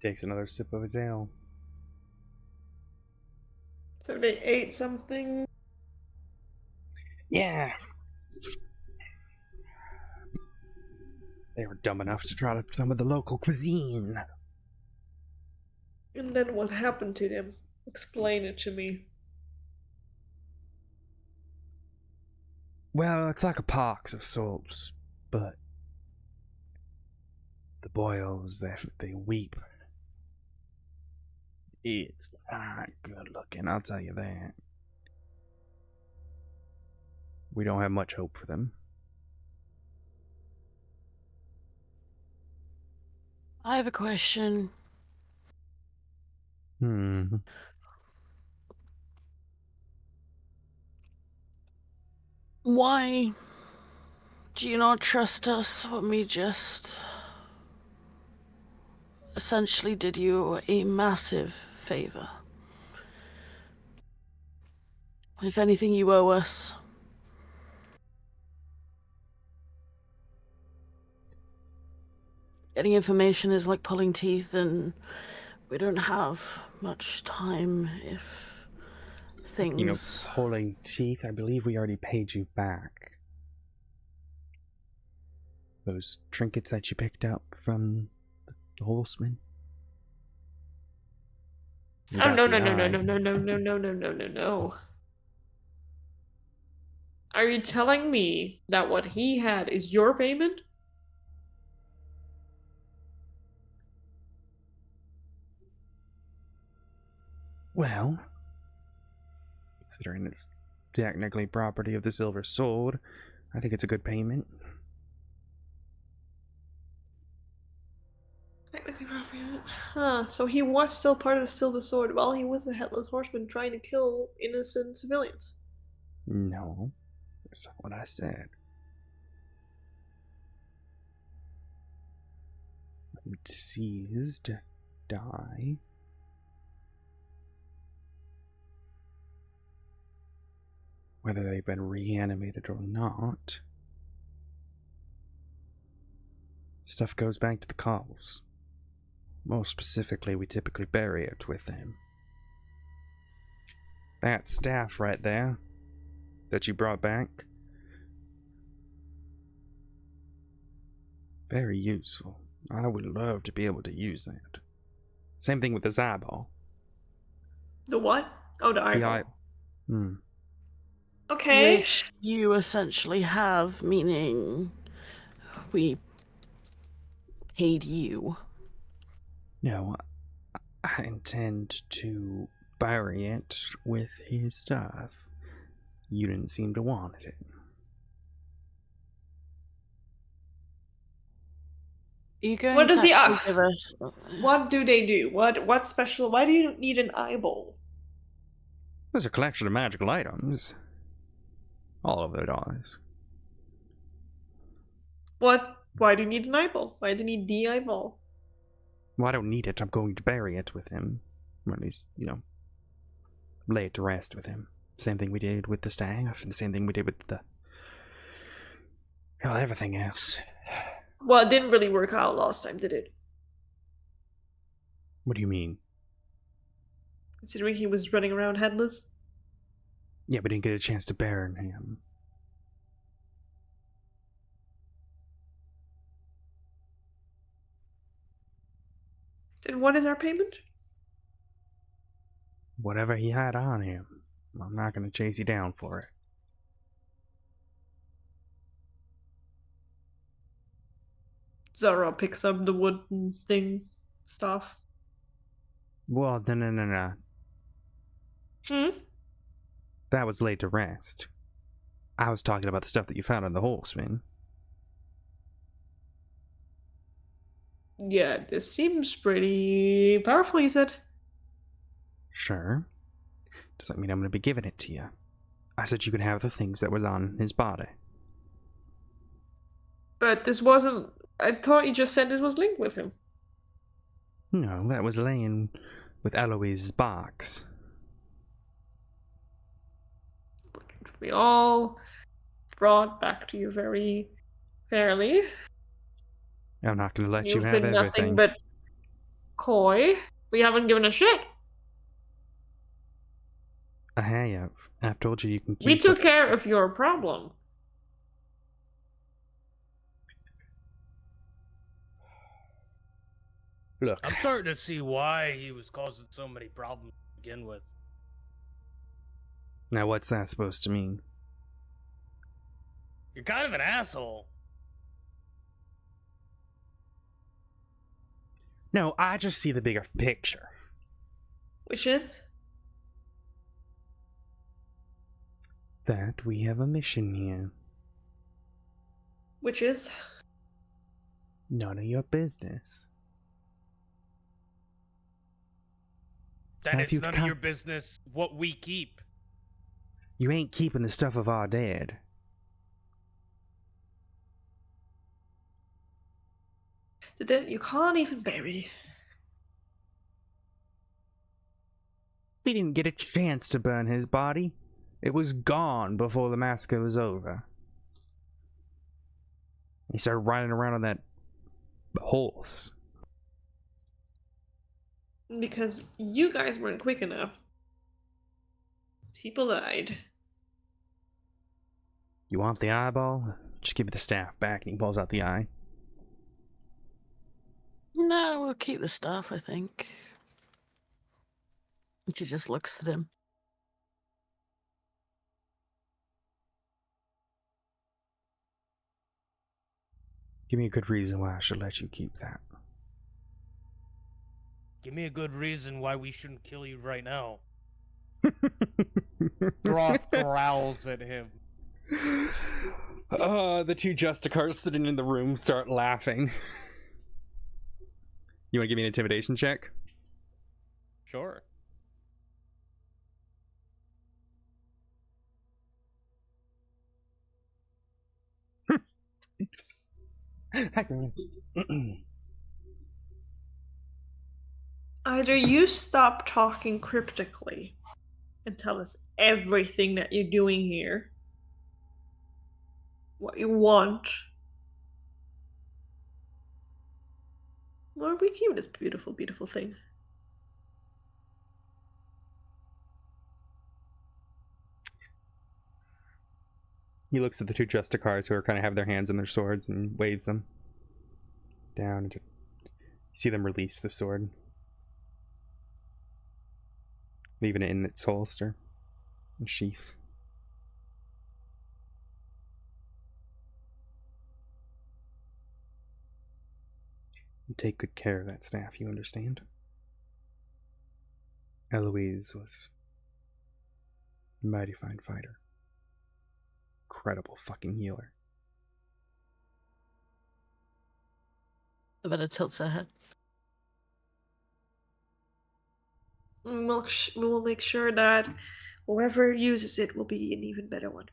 Takes another sip of his ale. so they ate something. Yeah. They were dumb enough to try some of the local cuisine. And then what happened to them? Explain it to me. Well, it's like a pox of sorts, but the boils, they weep. It's not good looking, I'll tell you that. We don't have much hope for them. I have a question. Why do you not trust us when we just essentially did you a massive favor? If anything, you owe us. Getting information is like pulling teeth, and we don't have much time if things... You know, pulling teeth, I believe we already paid you back. Those trinkets that you picked up from the horseman. You Oh got no the no no no eye. no no no no no no no no no. Are you telling me that what he had is your payment? Well, considering it's technically property of the Silver Sword, I think it's a good payment. Technically appropriate. Huh, so he was still part of the Silver Sword while he was the Headless Horseman trying to kill innocent civilians. No, that's not what I said. When the deceased die, whether they've been reanimated or not, stuff goes back to the cobbles. More specifically, we typically bury it with them. That staff right there that you brought back, very useful. I would love to be able to use that. Same thing with this eyeball. The what? Oh, the eyeball. Okay. Which you essentially have, meaning we paid you. No, I intend to bury it with his stuff. You didn't seem to want it. you going What does to the actually give us? What do they do? What's special? Why do you need an eyeball? There's a collection of magical items. All of it is. What? Why do you need an eyeball? Why do you need the eyeball? Well, I don't need it. I'm going to bury it with him. Or at least, lay it to rest with him. Same thing we did with the staff, and the same thing we did with everything else. Well, it didn't really work out last time, did it? What do you mean? Considering he was running around headless. Yeah, we didn't get a chance to bury him. Then what is our payment? Whatever he had on him. I'm not going to chase you down for it. Zara picks up the wooden stuff. Well, no. That was laid to rest. I was talking about the stuff that you found on the horseman. Yeah, this seems pretty powerful, you said. Sure. Doesn't mean I'm going to be giving it to you. I said you could have the things that was on his body. But this wasn't... I thought you just said this was linked with him. No, that was laying with Eloise's box. We all brought back to you very fairly. I'm not going to let you You've have been everything. nothing but coy. We haven't given a shit. I have. I've told you can keep. We took what's- care of your problem. Look, I'm starting to see why he was causing so many problems to begin with. now what's that supposed to mean? You're kind of an asshole. No, I just see the bigger picture. Which is? That we have a mission here. Which is? None of your business. That Have it's you none of come- your business what we keep. You ain't keeping the stuff of our dead. The dead you can't even bury. We didn't get a chance to burn his body. It was gone before the massacre was over. He started riding around on that horse. Because you guys weren't quick enough. People died. You want the eyeball? Just give me the staff back, and he pulls out the eye. No, we'll keep the staff, I think. She just looks at him. Give me a good reason why I should let you keep that. Give me a good reason why we shouldn't kill you right now. Groff growls at him. The two Justicars sitting in the room start laughing. You want to give me an intimidation check? Sure. Either you stop talking cryptically and tell us everything that you're doing here, what you want, or we keep this beautiful, beautiful thing. He looks at the two Justicars who are kind of have their hands in their swords and waves them down. You see them release the sword, leaving it in its holster and sheath. You take good care of that staff, you understand? Eloise was a mighty fine fighter. Incredible fucking healer. Lavetta tilts her head. We will make sure that whoever uses it will be an even better one.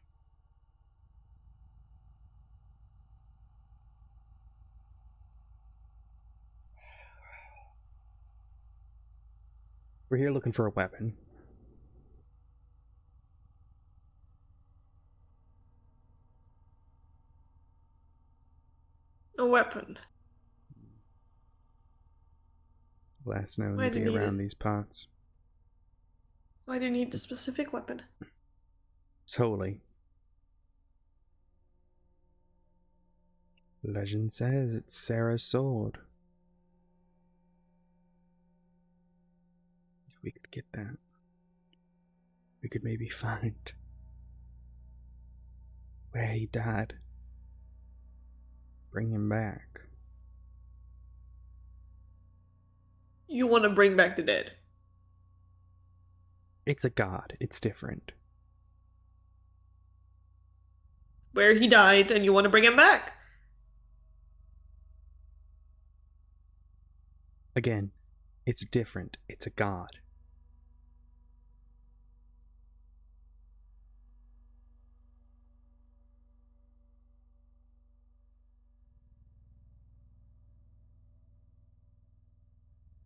We're here looking for a weapon. A weapon. Last known Why to do be you need around it? these parts. Why do you need the specific weapon? It's holy. Legend says it's Sarah's sword. If we could get that, we could maybe find where he died. Bring him back. You want to bring back the dead. It's a god. It's different. Where he died, and you want to bring him back. Again, it's different. It's a god.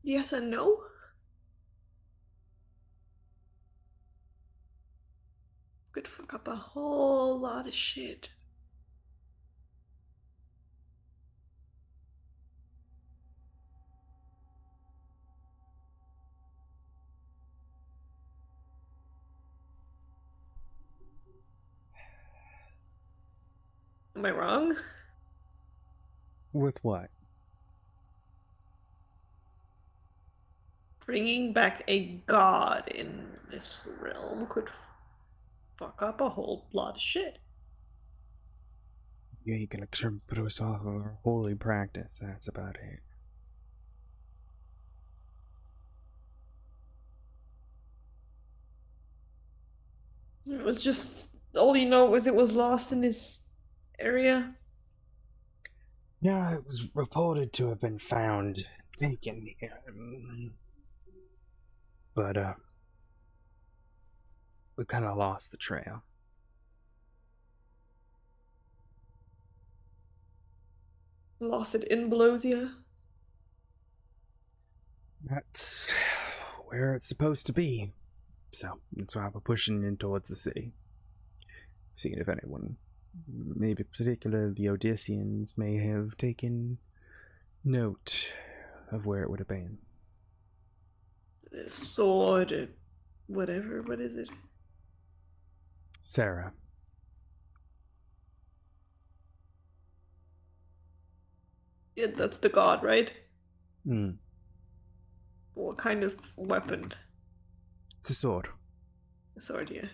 Yes and no? Could fuck up a whole lot of shit. Am I wrong? With what? Bringing back a god in this realm could fuck up a whole lot of shit. You ain't gonna put us off of our holy practice. That's about it. It was just all you know was it was lost in this area. Yeah, it was reported to have been found, taken here. But, we kind of lost the trail. Lost it in Belosia. That's where it's supposed to be. So, that's why we're pushing in towards the city. Seeing if anyone, maybe particularly the Odysseans, may have taken note of where it would have been. The sword, whatever. What is it? Sarah. Yeah, that's the god, right? Hmm. What kind of weapon? It's a sword. A sword, yeah.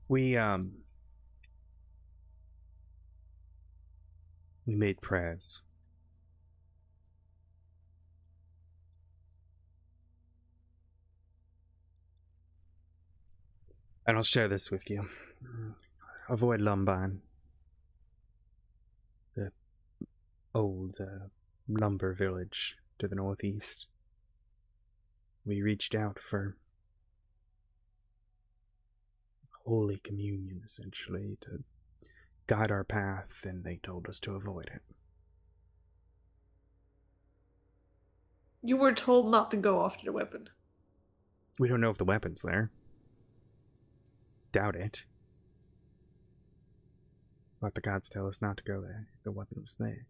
We made prayers. And I'll share this with you. Avoid Lumbine. The old lumber village to the northeast. We reached out for Holy Communion, essentially, to guide our path, and they told us to avoid it. You were told not to go after the weapon. We don't know if the weapon's there. Doubt it. But the gods tell us not to go there if the weapon was there.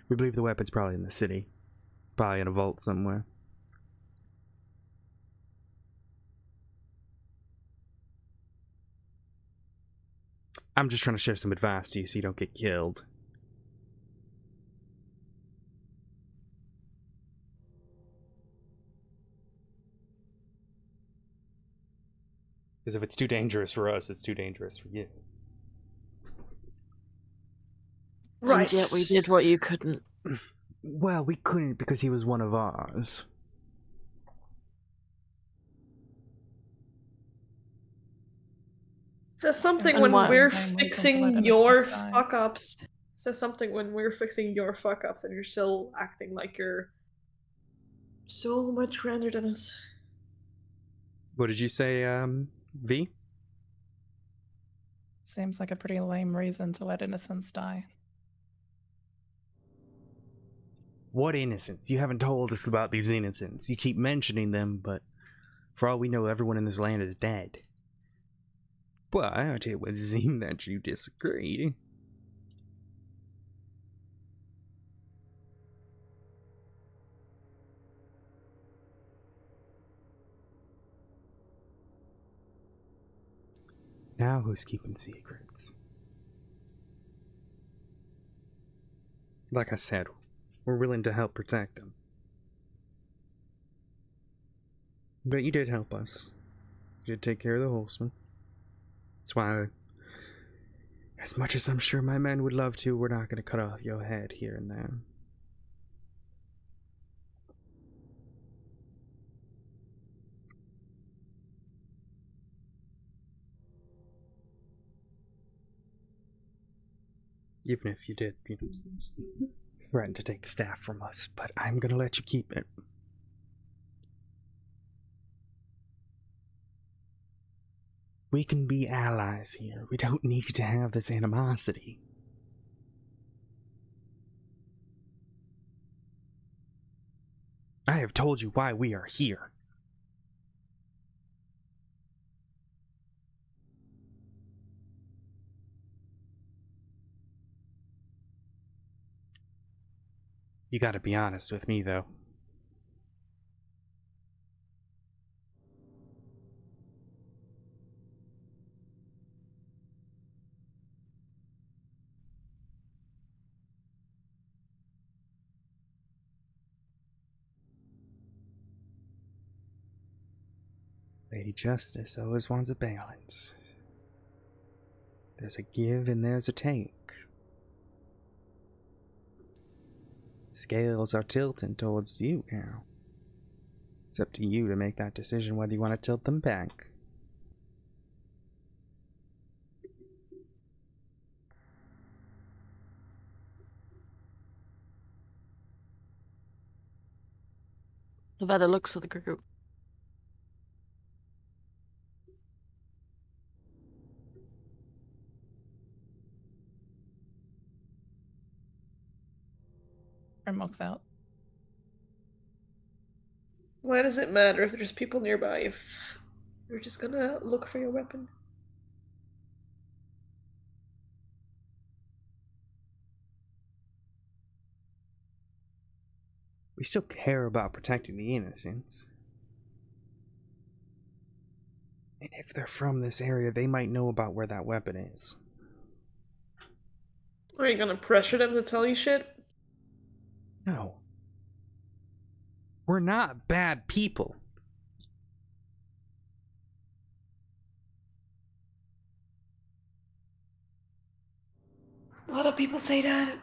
We believe the weapon's probably in the city. Probably in a vault somewhere. I'm just trying to share some advice to you so you don't get killed. Because if it's too dangerous for us, it's too dangerous for you. Right. And yet we did what you couldn't. Well, we couldn't because he was one of ours. Says something And when why- we're Lame reason to let fixing innocents your die. fuck ups. Says something when we're fixing your fuck ups and you're still acting like you're so much grander than us. What did you say, V? Seems like a pretty lame reason to let innocents die. What innocents? You haven't told us about these innocents. You keep mentioning them, but for all we know, everyone in this land is dead. But it would seem that you disagree. Now who's keeping secrets? Like I said, we're willing to help protect them. But you did help us. You did take care of the horseman. That's why, as much as I'm sure my men would love to, we're not going to cut off your head here and there. Even if you did, threaten to take the staff from us, but I'm gonna let you keep it. We can be allies here. We don't need to have this animosity. I have told you why we are here. You gotta be honest with me, though. Lady Justice always wants a balance. There's a give and there's a take. Scales are tilting towards you now. It's up to you to make that decision whether you want to tilt them back. By the looks of the group. Grim walks out. Why does it matter if there's people nearby if you're just gonna look for your weapon? We still care about protecting the innocents. And if they're from this area, they might know about where that weapon is. Are you gonna pressure them to tell you shit? No. We're not bad people. A lot of people say that.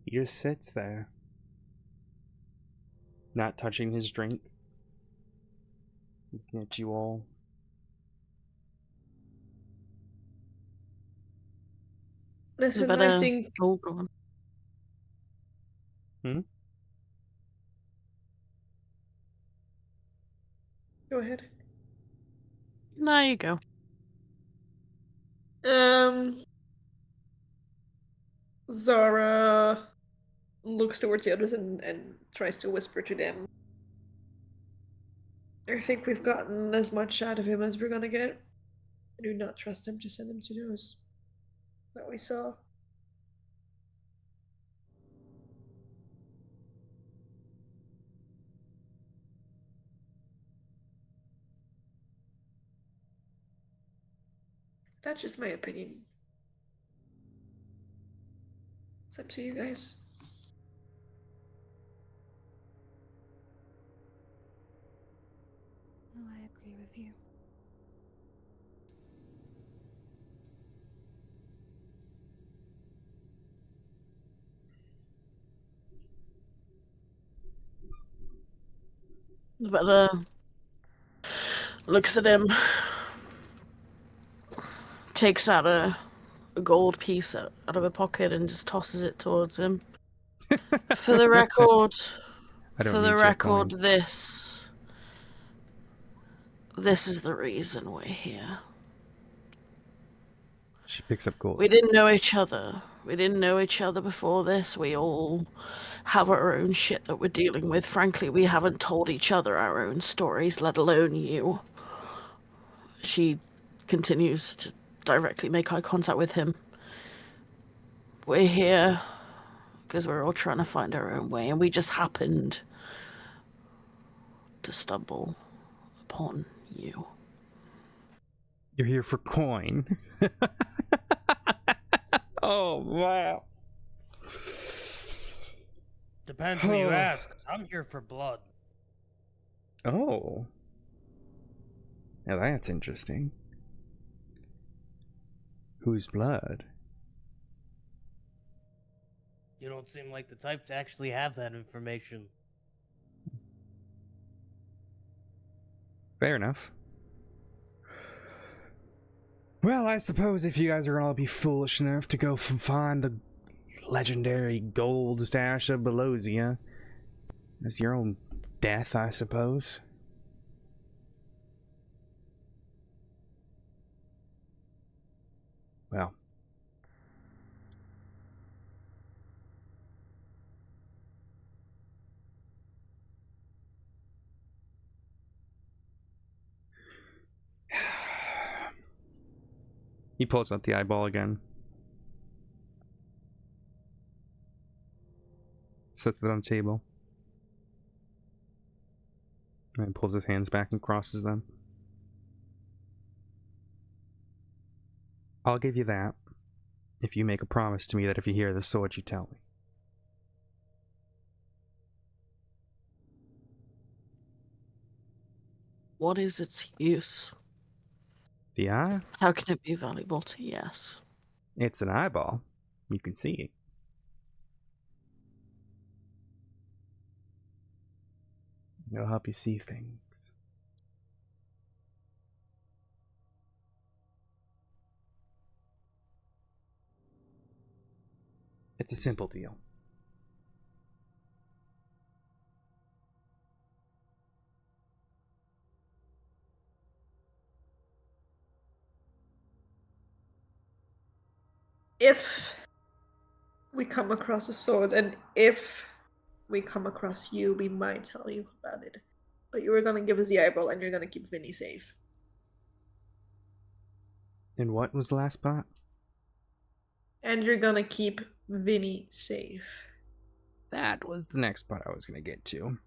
He just sits there, not touching his drink, looking at you all. Listen, But, I think oh, go on. go ahead. There you go. Zara looks towards the others and tries to whisper to them. I think we've gotten as much out of him as we're gonna get. I do not trust him to send him to those that we saw. That's just my opinion. It's up to you guys. No, I agree with you. But looks at him, takes out a gold piece out of her pocket and just tosses it towards him. For the record, I don't need your coin. this is the reason we're here. She picks up gold. We didn't know each other. We didn't know each other before this. We all have our own shit that we're dealing with. Frankly, we haven't told each other our own stories, let alone you. She continues to directly make eye contact with him. We're here because we're all trying to find our own way, and we just happened to stumble upon you. You're here for coin. Oh, wow. Depends who you ask. I'm here for blood. Oh. Now that's interesting. Whose blood? You don't seem like the type to actually have that information. Fair enough. Well, I suppose if you guys are gonna all be foolish enough to go find the legendary gold stash of Belosia, that's your own death, I suppose. Well. He pulls out the eyeball again. Sets it on the table. And pulls his hands back and crosses them. I'll give you that if you make a promise to me that if you hear the sword, you tell me. What is its use? The eye? How can it be valuable to yes? It's an eyeball. You can see it. It'll help you see things. It's a simple deal. If we come across a sword, and if we come across you, we might tell you about it. But you were gonna give us the eyeball, and you're gonna keep Vinny safe. And what was the last part? And you're gonna keep Vinny safe. That was the next part I was going to get to.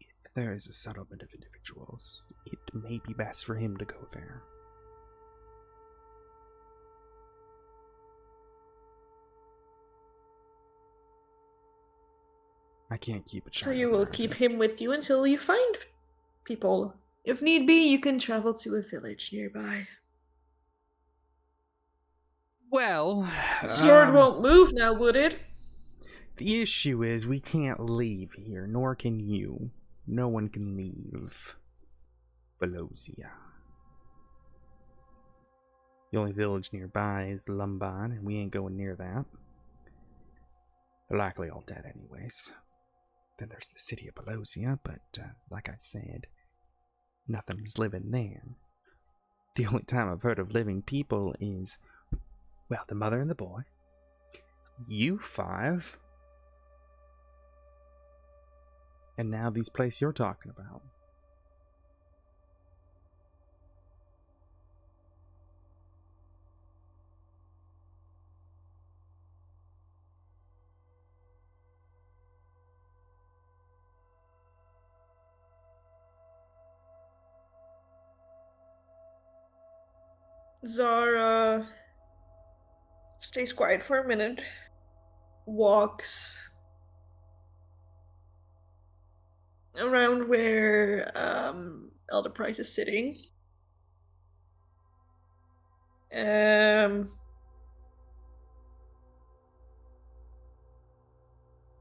If there is a settlement of individuals, it may be best for him to go there. I can't keep a child. So you will keep him with you until you find people. If need be, you can travel to a village nearby. Well, Sword won't move now, would it? the issue is we can't leave here, nor can you. No one can leave Belosia. The only village nearby is Lumban, and we ain't going near that. They're likely all dead anyways. Then there's the city of Belosia, but like I said, Nothing's living there. The only time I've heard of living people is, well, the mother and the boy. You 5. And now these place you're talking about. Zara stays quiet for a minute, walks around where Elder Price is sitting.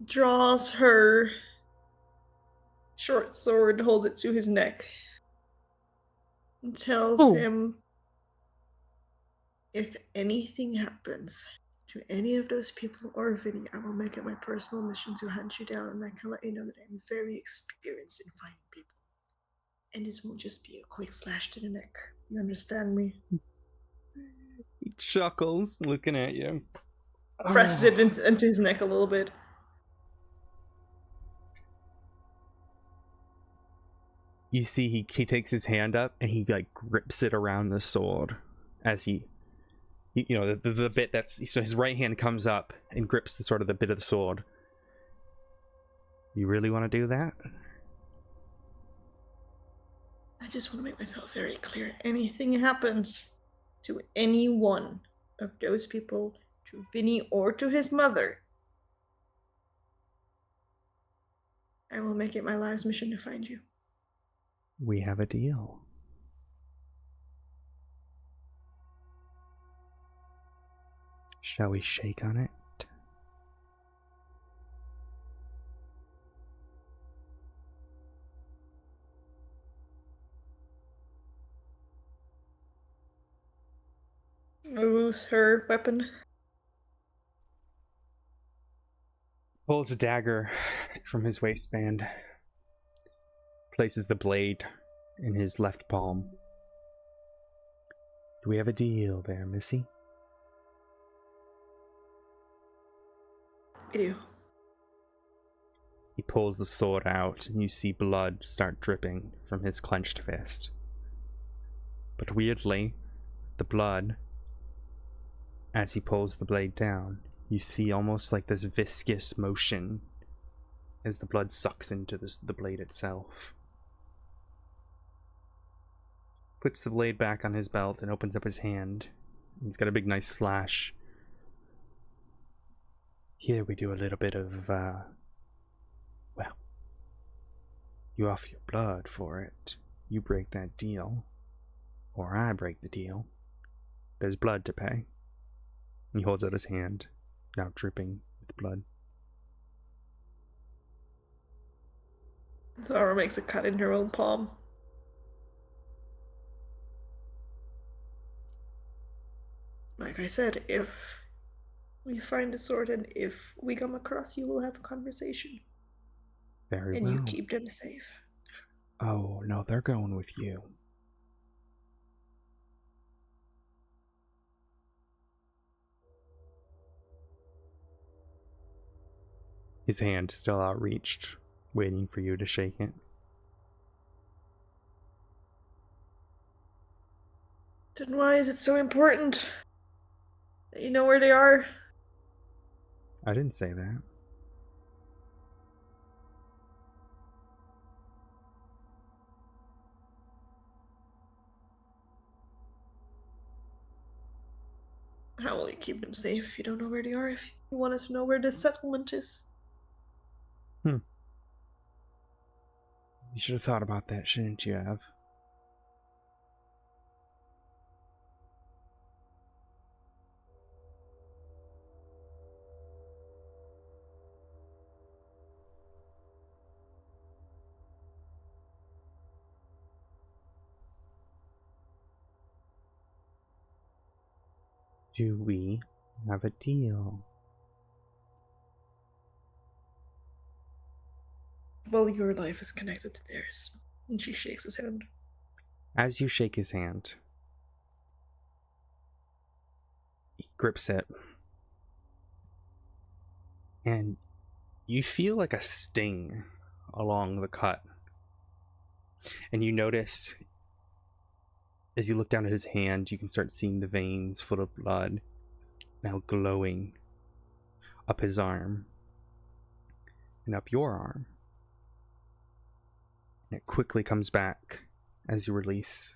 Draws her short sword, holds it to his neck, and tells him, if anything happens to any of those people or Vinny, I will make it my personal mission to hunt you down, and I can let you know that I'm very experienced in finding people. And this won't just be a quick slash to the neck. You understand me? He chuckles, looking at you. Presses it into his neck a little bit. You see he takes his hand up and he like grips it around the sword as he you know, the bit that's, so his right hand comes up and grips the sort of the bit of the sword. You really want to do that? I just want to make myself very clear. Anything happens to any one of those people, to Vinny or to his mother, I will make it my life's mission to find you. We have a deal. Shall we shake on it? Moves her weapon. Pulls a dagger from his waistband. Places the blade in his left palm. Do we have a deal there, Missy? I do. He pulls the sword out, and you see blood start dripping from his clenched fist. But weirdly, the blood, as he pulls the blade down, you see almost like this viscous motion as the blood sucks into the blade itself. Puts the blade back on his belt and opens up his hand. He's got a big nice slash. Here we do a little bit of, well, you offer your blood for it. You break that deal, or I break the deal. There's blood to pay. He holds out his hand, now dripping with blood. Zara makes a cut in her own palm. Like I said, if we find a sword and if we come across you, we'll have a conversation. Very and well. You keep them safe. Oh, no, they're going with you. His hand still outreached, waiting for you to shake it. Then why is it so important that you know where they are? I didn't say that. How will you keep them safe if you don't know where they are? If you wanted to know where the settlement is? You should have thought about that, shouldn't you have? Do we have a deal? Well, your life is connected to theirs. And she shakes his hand. As you shake his hand, he grips it, and you feel like a sting along the cut. And you notice, as you look down at his hand, you can start seeing the veins full of blood now glowing up his arm and up your arm. And it quickly comes back as you release.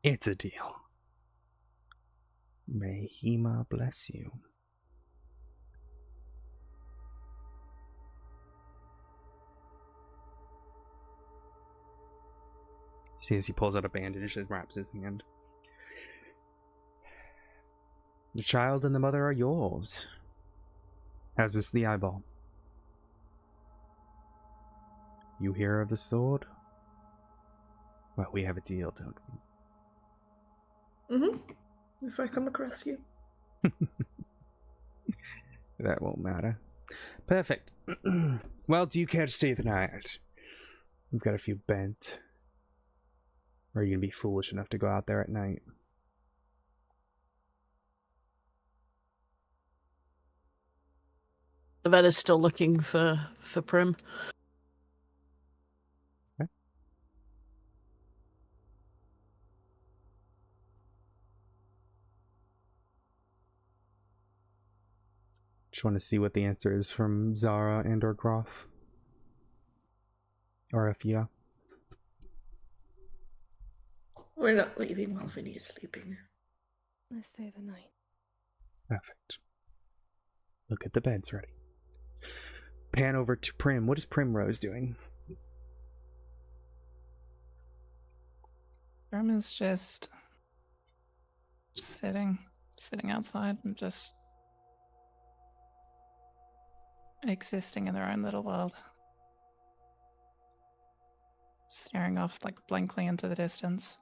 It's a deal. May Hema bless you. See, as he pulls out a bandage and wraps his hand. The child and the mother are yours. As is the eyeball. You hear of the sword? Well, we have a deal, don't we? If I come across you. That won't matter. Perfect. Well, do you care to stay the night? We've got a few bent. Or are you going to be foolish enough to go out there at night? Veda's still looking for Prim. Okay. Just want to see what the answer is from Zara and or Groff. Or Afia. We're not leaving while Vinny is sleeping. Let's stay the night. Perfect. Look at the beds ready. Pan over to Prim. What is Primrose doing? Prim is just sitting outside and just existing in their own little world. Staring off like blankly into the distance.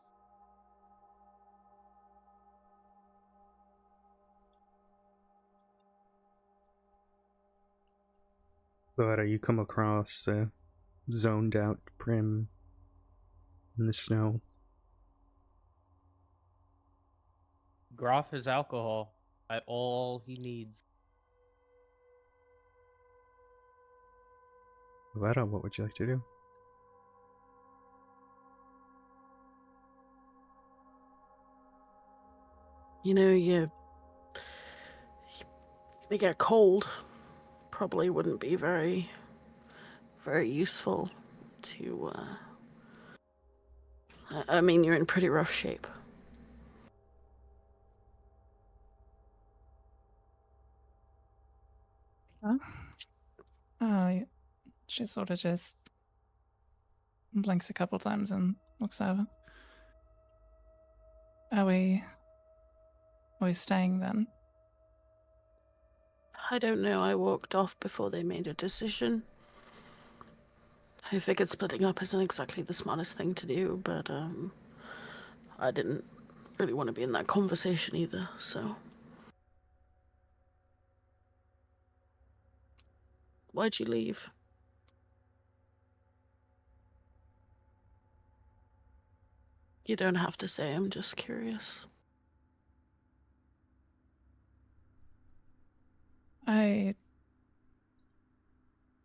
But you come across a zoned out Prim in the snow. Groff has alcohol at all he needs. Veda, what would you like to do? You know, you get cold. Probably wouldn't be very, very useful to, I mean, you're in pretty rough shape. Huh? Oh, she sort of just blinks a couple times and looks over. Are we staying then? I don't know, I walked off before they made a decision. I figured splitting up isn't exactly the smartest thing to do, but I didn't really want to be in that conversation either, so. Why'd you leave? You don't have to say, I'm just curious. I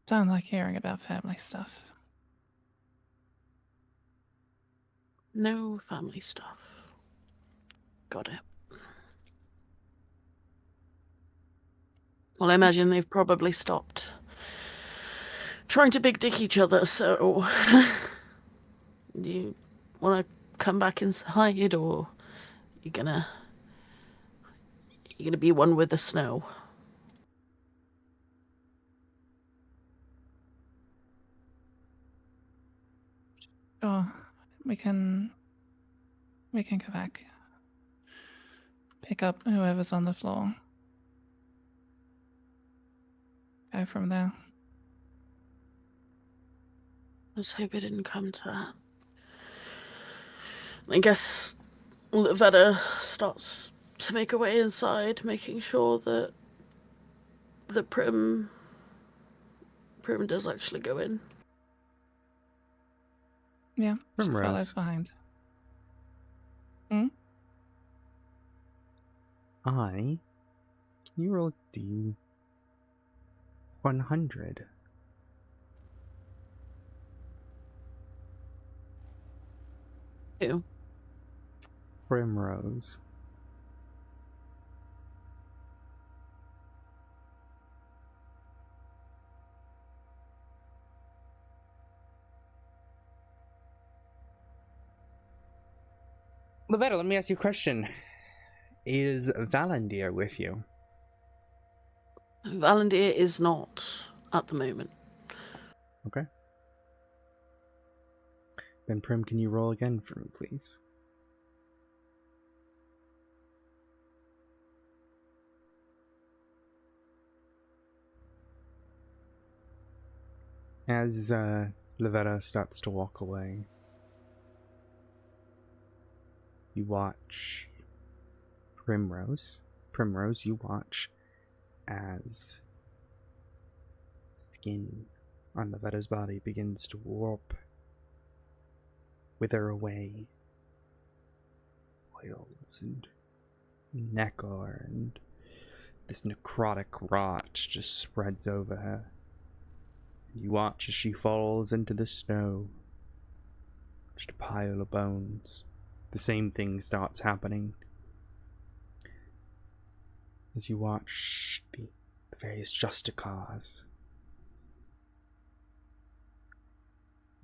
don't like hearing about family stuff. No family stuff. Got it. Well, I imagine they've probably stopped trying to big dick each other, so do you want to come back inside, or you gonna be one with the snow? Sure, we can go back. Pick up whoever's on the floor. Go from there. Let's hope it didn't come to that. I guess Veda starts to make her way inside, making sure that the Prim does actually go in. Yeah, she Primrose. follows behind. Can you roll D 100? Ew. Primrose. Lavetta, let me ask you a question. Is Valandir with you? Valandir is not at the moment. Okay. Then Prim, can you roll again for me, please? As Lavetta starts to walk away, you watch Primrose, you watch as skin on Lavetta's body begins to warp, wither away. Oils and nacre and this necrotic rot just spreads over her. You watch as she falls into the snow. Just a pile of bones. The same thing starts happening as you watch the various Justicars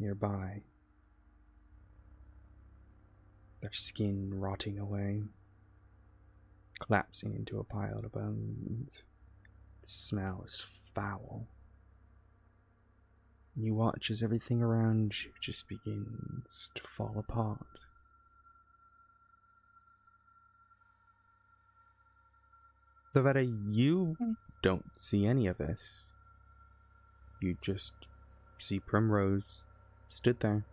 nearby. Their skin rotting away, collapsing into a pile of bones. The smell is foul. You watch as everything around you just begins to fall apart. Lavetta, you don't see any of this. You just see Primrose stood there.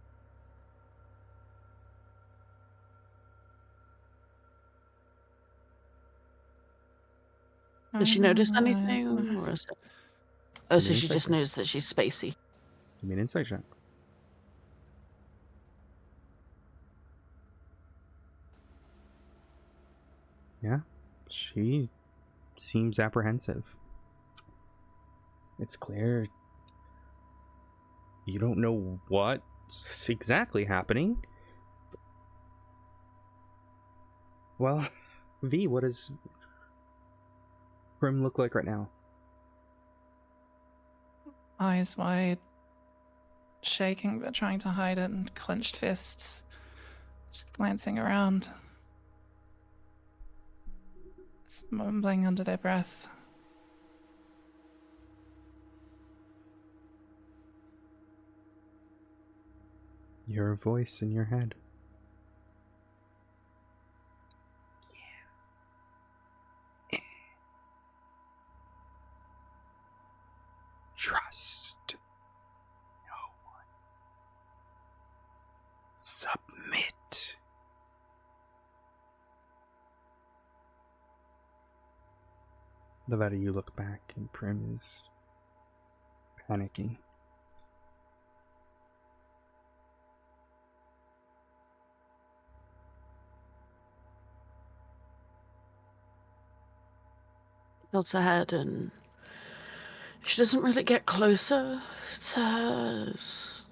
Has she noticed I don't anything? know. Or is it... Oh, so Give me she insight just check. knows that she's spacey. Give me an insight check. Yeah, she seems apprehensive. It's clear you don't know what's exactly happening. Well, V, what does Prim look like right now? Eyes wide, shaking but trying to hide it, and clenched fists. Just glancing around. Just mumbling under their breath. You hear a voice in your head. Trust no one. Submit. Lavetta, you look back and Prim is panicking. Tilts her head and she doesn't really get closer to hers.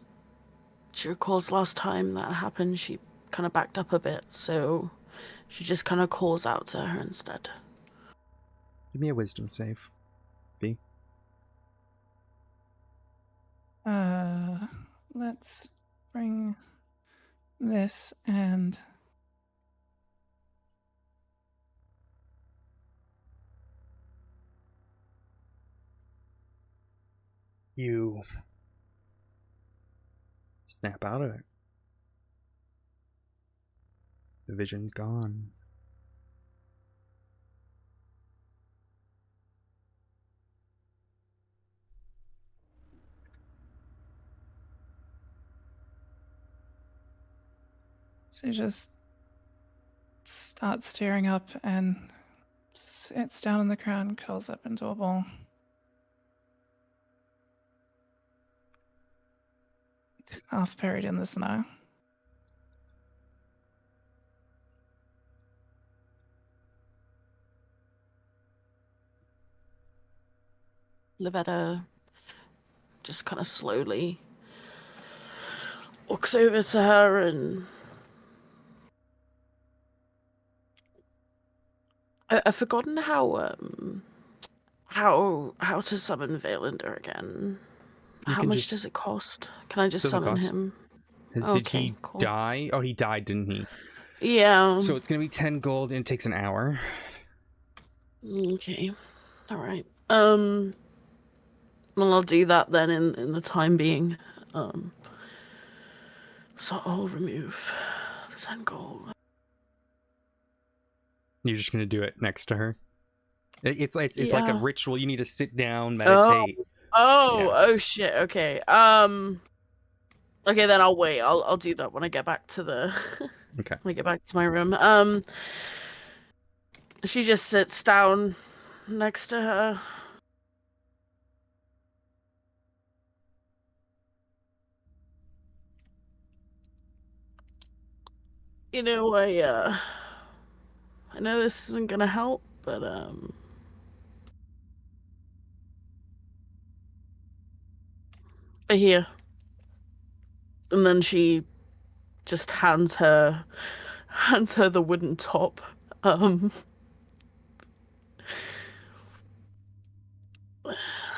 She recalls last time that happened, she kind of backed up a bit, so she just kind of calls out to her instead. Give me a wisdom save, V. Let's bring this and You snap out of it. The vision's gone. so just starts staring up and sits down on the ground and curls up into a ball. Half buried in the snow. Livetta just kind of slowly walks over to her and I've forgotten how to summon Valinder again. You How can much just- does it cost? Can I just Doesn't summon cost. him? Did Okay, he cool. die? Oh, he died, didn't he? Yeah. So it's gonna be 10 gold and it takes an hour. Okay. All right. Well, I'll do that then in the time being. So I'll remove the 10 gold. You're just gonna do it next to her. It's like a Yeah. ritual. You need to sit down, meditate. Oh shit. Okay. Okay, then I'll wait. I'll do that when I get back to the Okay. when I get back to my room. She just sits down next to her. You know, I know this isn't gonna help, but here. And then she just hands her the wooden top.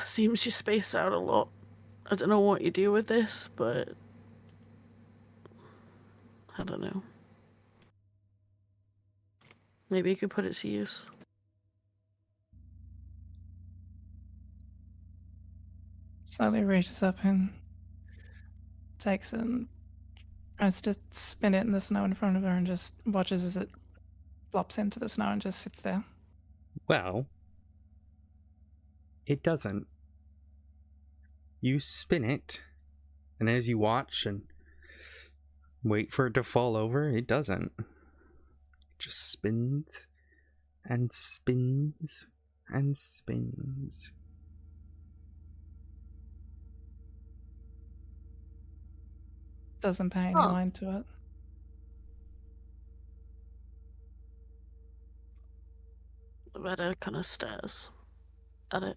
Seems you space out a lot. I don't know what you do with this, but I don't know. Maybe you could put it to use. Slowly reaches up and takes it and tries to spin it in the snow in front of her and just watches as it flops into the snow and just sits there. Well, it doesn't. You spin it, and as you watch and wait for it to fall over, it doesn't. It just spins and spins and spins. Doesn't pay any Huh. mind to it. Loretta kind of stares at it.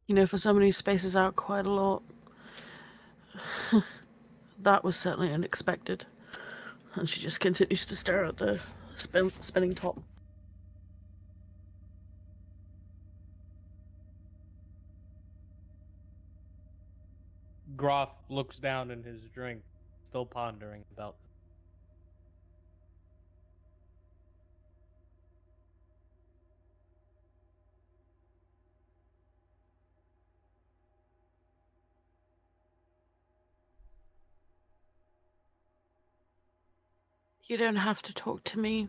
You know, for someone who spaces out quite a lot, that was certainly unexpected. And she just continues to stare at the spinning top. Groff looks down in his drink, still pondering about. You don't have to talk to me,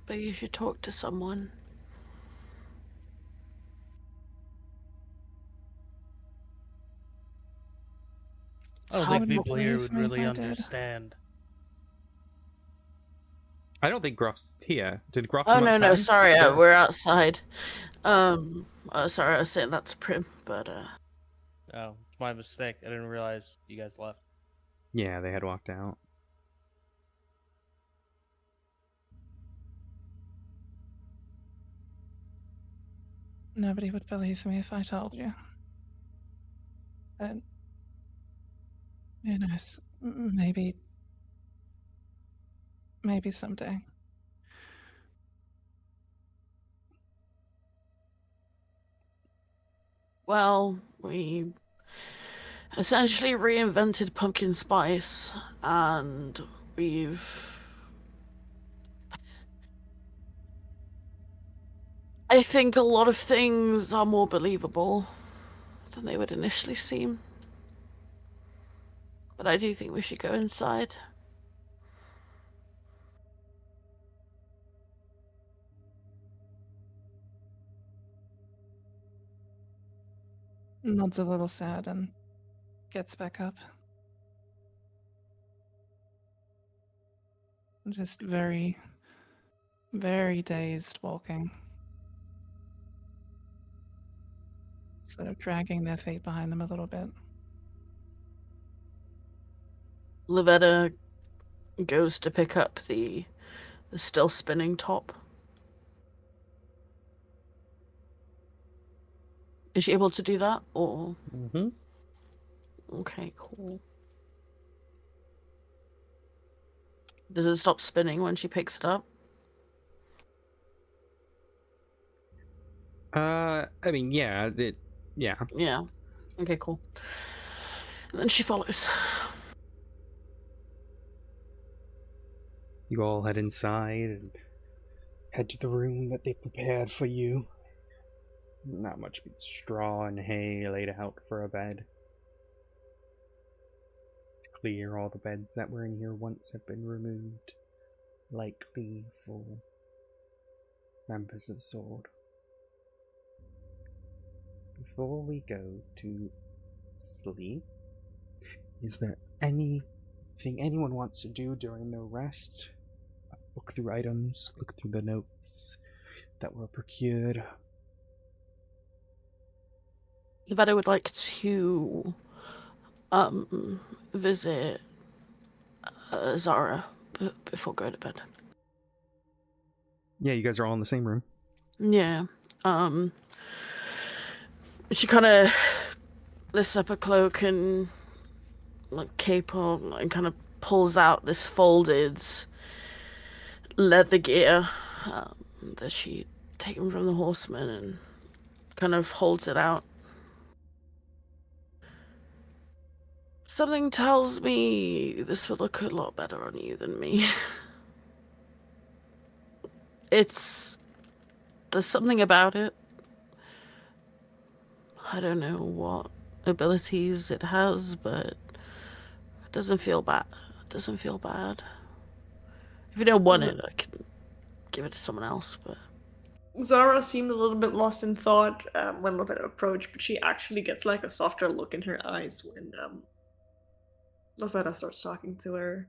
but you should talk to someone. I don't I think wouldn't people here believe would me if really I did. understand. I don't think Gruff's here. Did Gruff Oh come no, outside? sorry, Yeah. we're outside. Sorry, I was saying that to Prim, but Oh, it's my mistake. I didn't realize you guys left. Yeah, they had walked out. Nobody would believe me if I told you. But who knows? Maybe someday. well, we essentially reinvented pumpkin spice, and I think a lot of things are more believable than they would initially seem. But I do think we should go inside. Nods a little sad and gets back up. Just very, very dazed walking. Sort of dragging their feet behind them a little bit. Livetta goes to pick up the still spinning top. Is she able to do that, or? Mm-hmm. Okay, cool. Does it stop spinning when she picks it up? I mean, yeah, yeah. Yeah. Okay, cool. And then she follows. You all head inside and head to the room that they prepared for you. Not much but straw and hay laid out for a bed. Clear, all the beds that were in here once have been removed, likely for members of the Sword. Before we go to sleep, is there anything anyone wants to do during their rest? Look through items, look through the notes that were procured. Nevada would like to visit Zara before going to bed. Yeah, you guys are all in the same room. Yeah. She kind of lifts up a cloak and like cape on and kind of pulls out this folded leather gear that she'd taken from the horseman and kind of holds it out. Something tells me this would look a lot better on you than me. There's something about it. I don't know what abilities it has, but it doesn't feel bad. It doesn't feel bad. If you don't want it, I can give it to someone else, but... Zara seemed a little bit lost in thought when Lavetta approached, but she actually gets like a softer look in her eyes when Lavetta starts talking to her.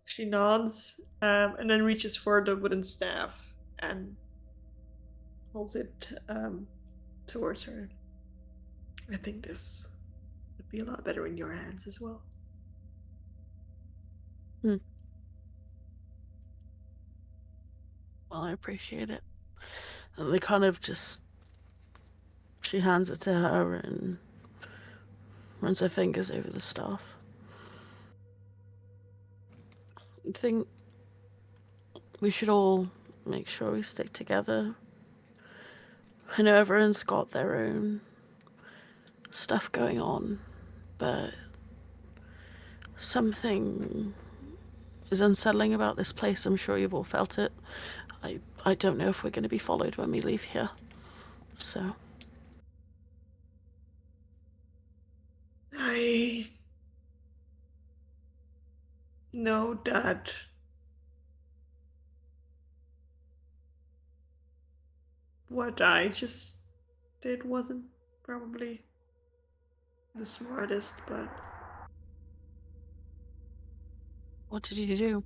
She nods and then reaches for the wooden staff and holds it towards her. I think this would be a lot better in your hands as well. Well, I appreciate it. And they kind of just... She hands it to her and runs her fingers over the staff. I think we should all make sure we stick together. I know everyone's got their own stuff going on, but something is unsettling about this place. I'm sure you've all felt it. I don't know if we're going to be followed when we leave here. So... I know that what I just did wasn't probably the smartest, but What did you do?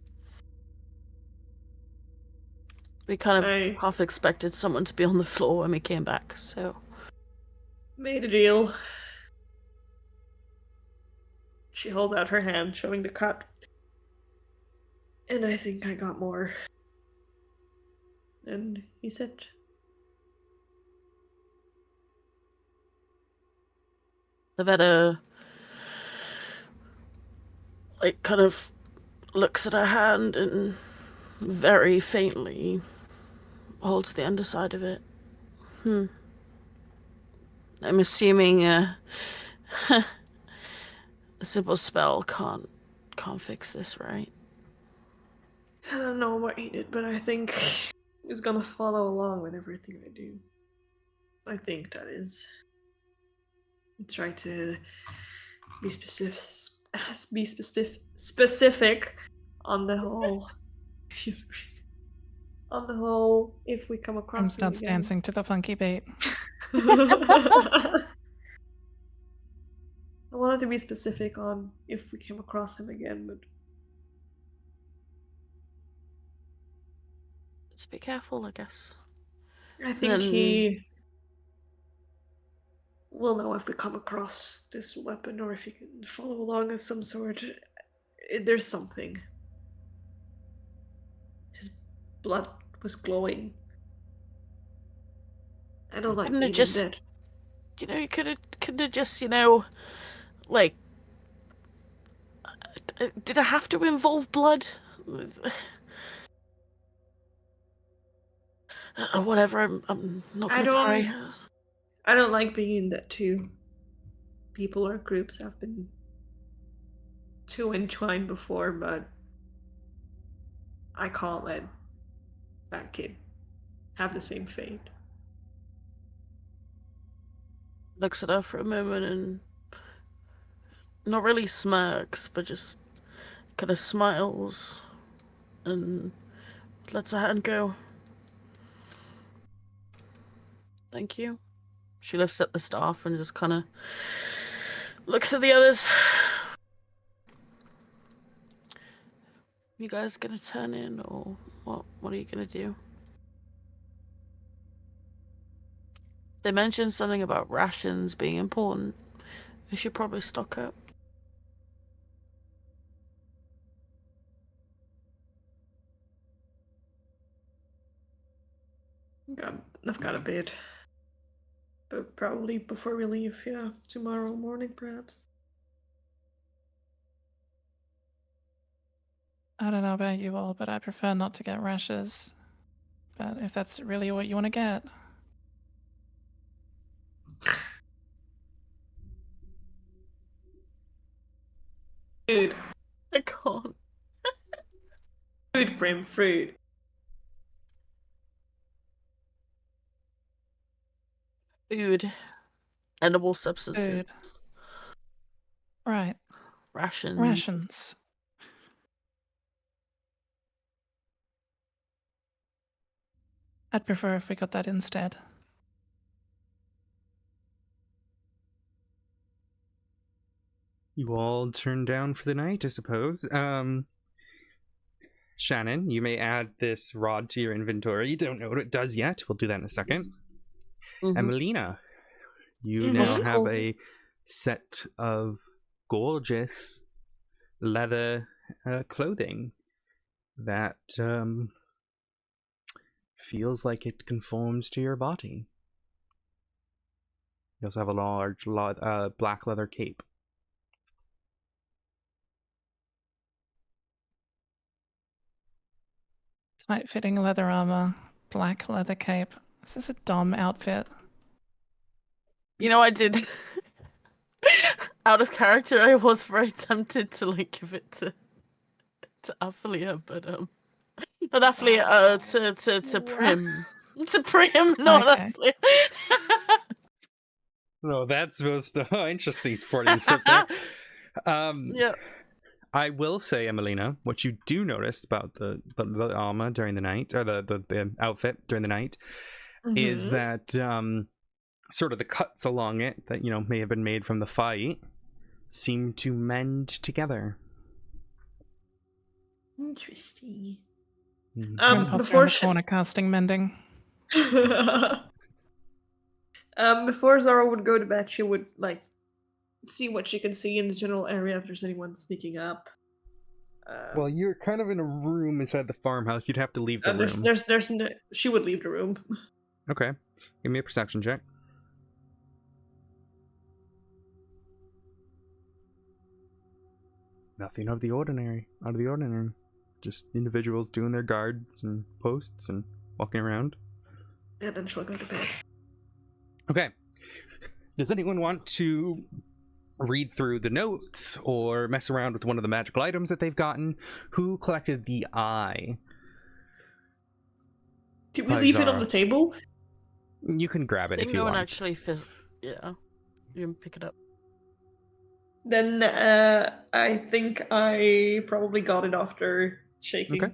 We kind of I half expected someone to be on the floor when we came back, so... made a deal. She holds out her hand, showing the cut. And I think I got more than he said. Lavetta, like, kind of looks at her hand and very faintly holds the underside of it. I'm assuming a simple spell can't fix this, right? I don't know what he did, but I think he's gonna follow along with everything I do. I think that is. Try to be specific on the whole. On the whole, if we come across him starts again. dancing to the funky beat. I wanted to be specific on if we came across him again, but Just be careful, I guess. I think he will know if we come across this weapon or if he can follow along as some sort. There's something. His blood was glowing. I don't like Couldn't being it just- dead. You could have just, like, did it have to involve blood? Whatever, I'm not I gonna don't- cry. I don't like being in that too. People or groups have been too entwined before, but I can't let that kid have the same fate. Looks at her for a moment and not really smirks, but just kind of smiles and lets her hand go. Thank you. She lifts up the staff and just kind of looks at the others. You guys gonna turn in, or what? What are you gonna do? They mentioned something about rations being important. We should probably stock up. I've got a bit. But probably before we leave, yeah. Tomorrow morning, perhaps. I don't know about you all, but I prefer not to get rashes. But if that's really what you want to get. Food. I can't. Food, Prim, food. Food. Edible substances. Food. Right. Rations. Rations. I'd prefer if we got that instead. You all turn down for the night, I suppose. Shannon, you may add this rod to your inventory. You don't know what it does yet. We'll do that in a second. Mhm. And Melina, you Mhm. now have Cool. a set of gorgeous leather clothing that feels like it conforms to your body. You also have a large black leather cape. Tight-fitting leather armor, black leather cape. Is this a Dom outfit? You know, I did. Out of character, I was very tempted to like give it to Aphlia, but not Aphlia, to Prim, to Prim, not Okay. Aphlia. Oh, that's supposed to. Oh, interesting. Freudian slip there. Yeah. I will say, Emelina, what you do notice about the armor during the night, or the outfit during the night, is that sort of the cuts along it that may have been made from the fight seem to mend together. Interesting. Prim pops Before around the corner casting mending. before Zara would go to bed, she would like see what she can see in the general area if there's anyone sneaking up. Well, you're kind of in a room inside the farmhouse. You'd have to leave the room. there's no, she would leave the room. Okay, give me a perception check. Nothing out of the ordinary. Just individuals doing their guards and posts and walking around. Yeah, then she'll go to bed. Okay. Does anyone want to read through the notes or mess around with one of the magical items that they've gotten? Who collected the eye? Did we Hi, leave it on Zara. the table? You can grab I it think if you no one want. actually yeah. You can pick it up. Then I think I probably got it after shaking. Okay.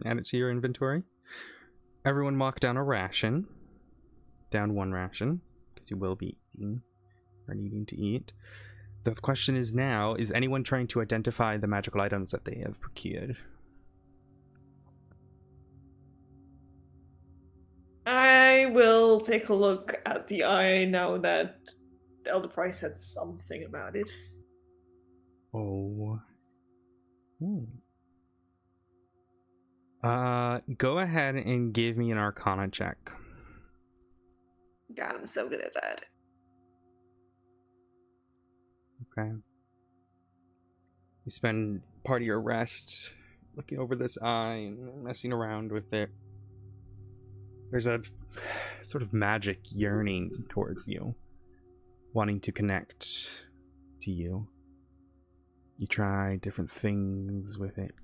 Add it to your inventory. Everyone mark down a ration. Down one ration, because you will be eating or needing to eat. The question is now, is anyone trying to identify the magical items that they have procured? I will take a look at the eye now that the Elder Price said something about it. Oh. Go ahead and give me an Arcana check. God, I'm so good at that. Okay. You spend part of your rest looking over this eye and messing around with it. There's a sort of magic yearning towards you, wanting to connect to you. You try different things with it.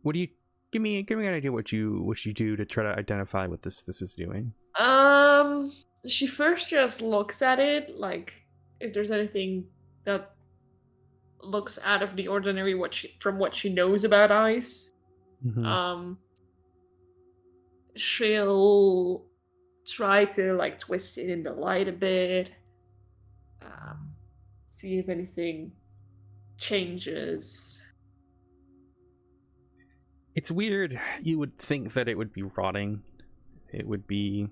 What do you give me an idea what you do to try to identify what this is doing? She first just looks at it, like if there's anything that looks out of the ordinary from what she knows about eyes. Mm-hmm. She'll try to like twist it in the light a bit. See if anything changes. It's weird. You would think that it would be rotting. It would be,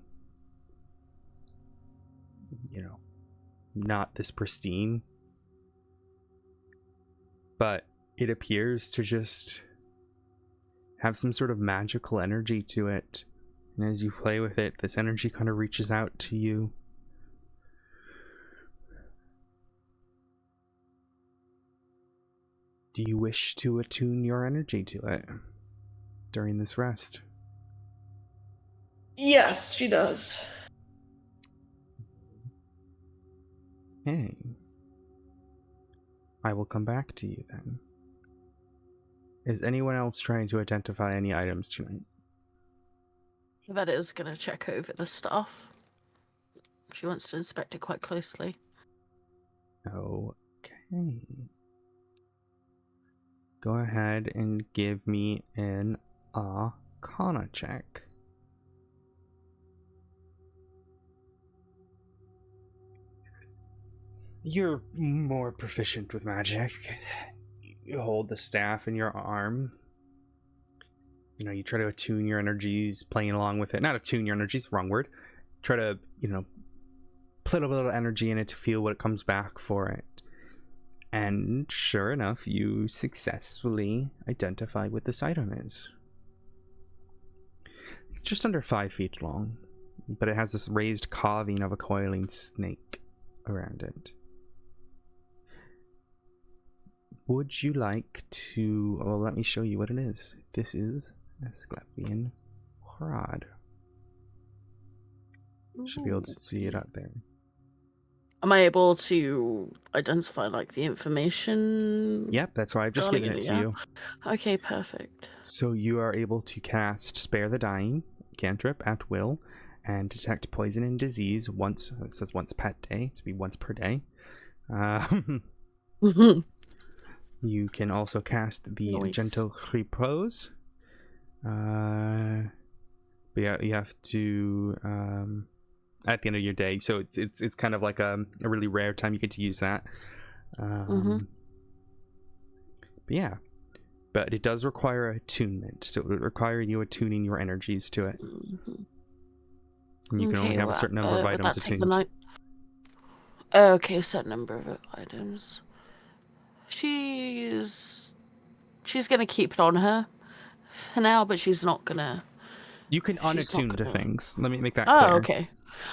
not this pristine. But it appears to just have some sort of magical energy to it. And as you play with it, this energy kind of reaches out to you. Do you wish to attune your energy to it during this rest? Yes, she does. Hey. I will come back to you then. Is anyone else trying to identify any items tonight? That is going to check over the stuff. She wants to inspect it quite closely. Okay. Go ahead and give me an Arcana check. You're more proficient with magic. You hold the staff in your arm. You try to attune your energies, playing along with it. Not attune your energies, wrong word. Try to, put a little energy in it to feel what it comes back for it. And sure enough, you successfully identify what this item is. It's just under 5 feet long, but it has this raised carving of a coiling snake around it. Would you like to... Well, let me show you what it is. This is Asclepian rod. Should be able to see it out there. Am I able to identify, like, the information? Yep, that's why I've just given it to you. Okay, perfect. So you are able to cast Spare the Dying, cantrip, at will, and detect poison and disease once. It says once per day. It's be once per day. You can also cast the Gentle Repose. But yeah, you have to at the end of your day. So it's kind of like a really rare time you get to use that. But yeah, but it does require attunement. So it would require you attuning your energies to it. And you can only have a certain number of items attuned. Okay, a certain number of items. She's gonna keep it on her for now, but she's not gonna. You can unattune to things. Let me make that clear. Oh, okay.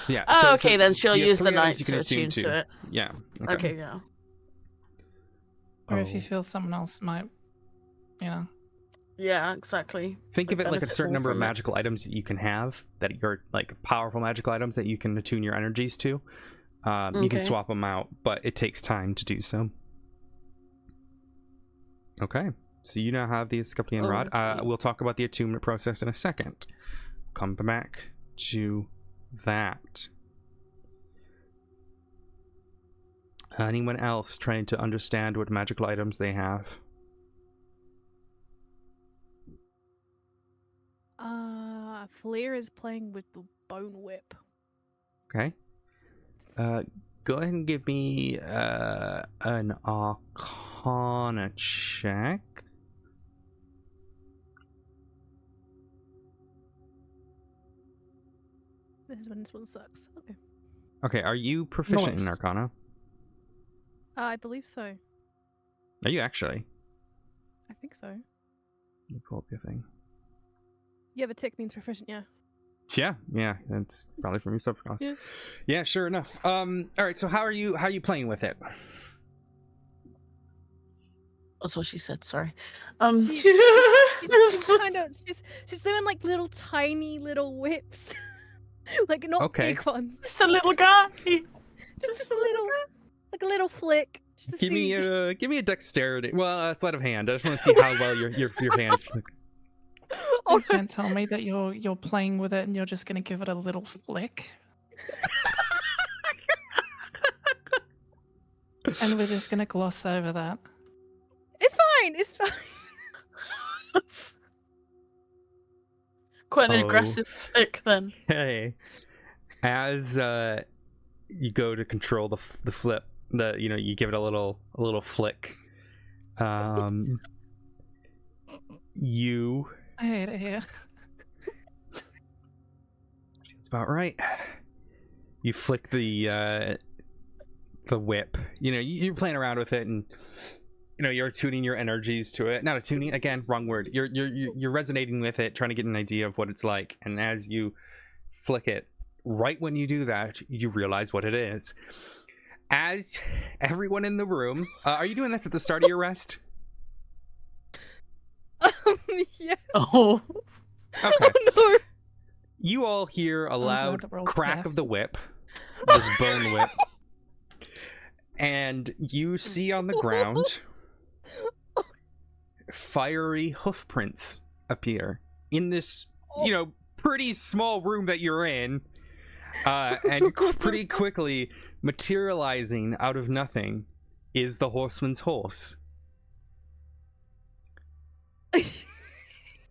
Yeah. Oh, okay. Then she'll use the knight knight to attune to it. Yeah. Okay. Yeah. Or if you feel someone else might, Yeah, exactly. Think of it like a benefit certain more number of from it. magical items that you can have, that you're like powerful magical items that you can attune your energies to. You can swap them out, but it takes time to do so. Okay, so you now have the Asclepian rod. We'll talk about the attunement process in a second. Come back to that. Anyone else trying to understand what magical items they have? Flair is playing with the bone whip. Okay. Go ahead and give me an Arcana check. This is when this one sucks. Okay. Okay, are you proficient in Nice. Arcana? I believe so. Are you actually? I think so. Let me pull up your thing. Yeah, but tick means proficient, yeah. Yeah, that's probably from your subclass. Yeah. Yeah, sure enough. All right, so how are you playing with it? That's what she said. Sorry. She's she's doing like little tiny little whips. Like not Okay. big ones. Just a little guy. Just a little like a little flick. Just to Give me see- give me a dexterity. Well, sleight of hand. I just want to see how well your hand. Please don't tell me that you're playing with it and you're just gonna give it a little flick. And we're just gonna gloss over that. It's fine. It's fine. Quite an Oh. aggressive flick then. Hey, as you go to control the flip, you give it a little flick. You. I hate it here. That's about right. You flick the whip. You're playing around with it, and you're tuning your energies to it. Not attuning, again, wrong word. You're resonating with it, trying to get an idea of what it's like. And as you flick it, right when you do that, you realize what it is. As everyone in the room, are you doing this at the start of your rest? Yes. Oh. Okay. Oh, no. You all hear a glad loud to roll crack fast. of the whip, this bone whip, and you see on the ground fiery hoof prints appear in this, pretty small room that you're in, and pretty quickly materializing out of nothing is the horseman's horse.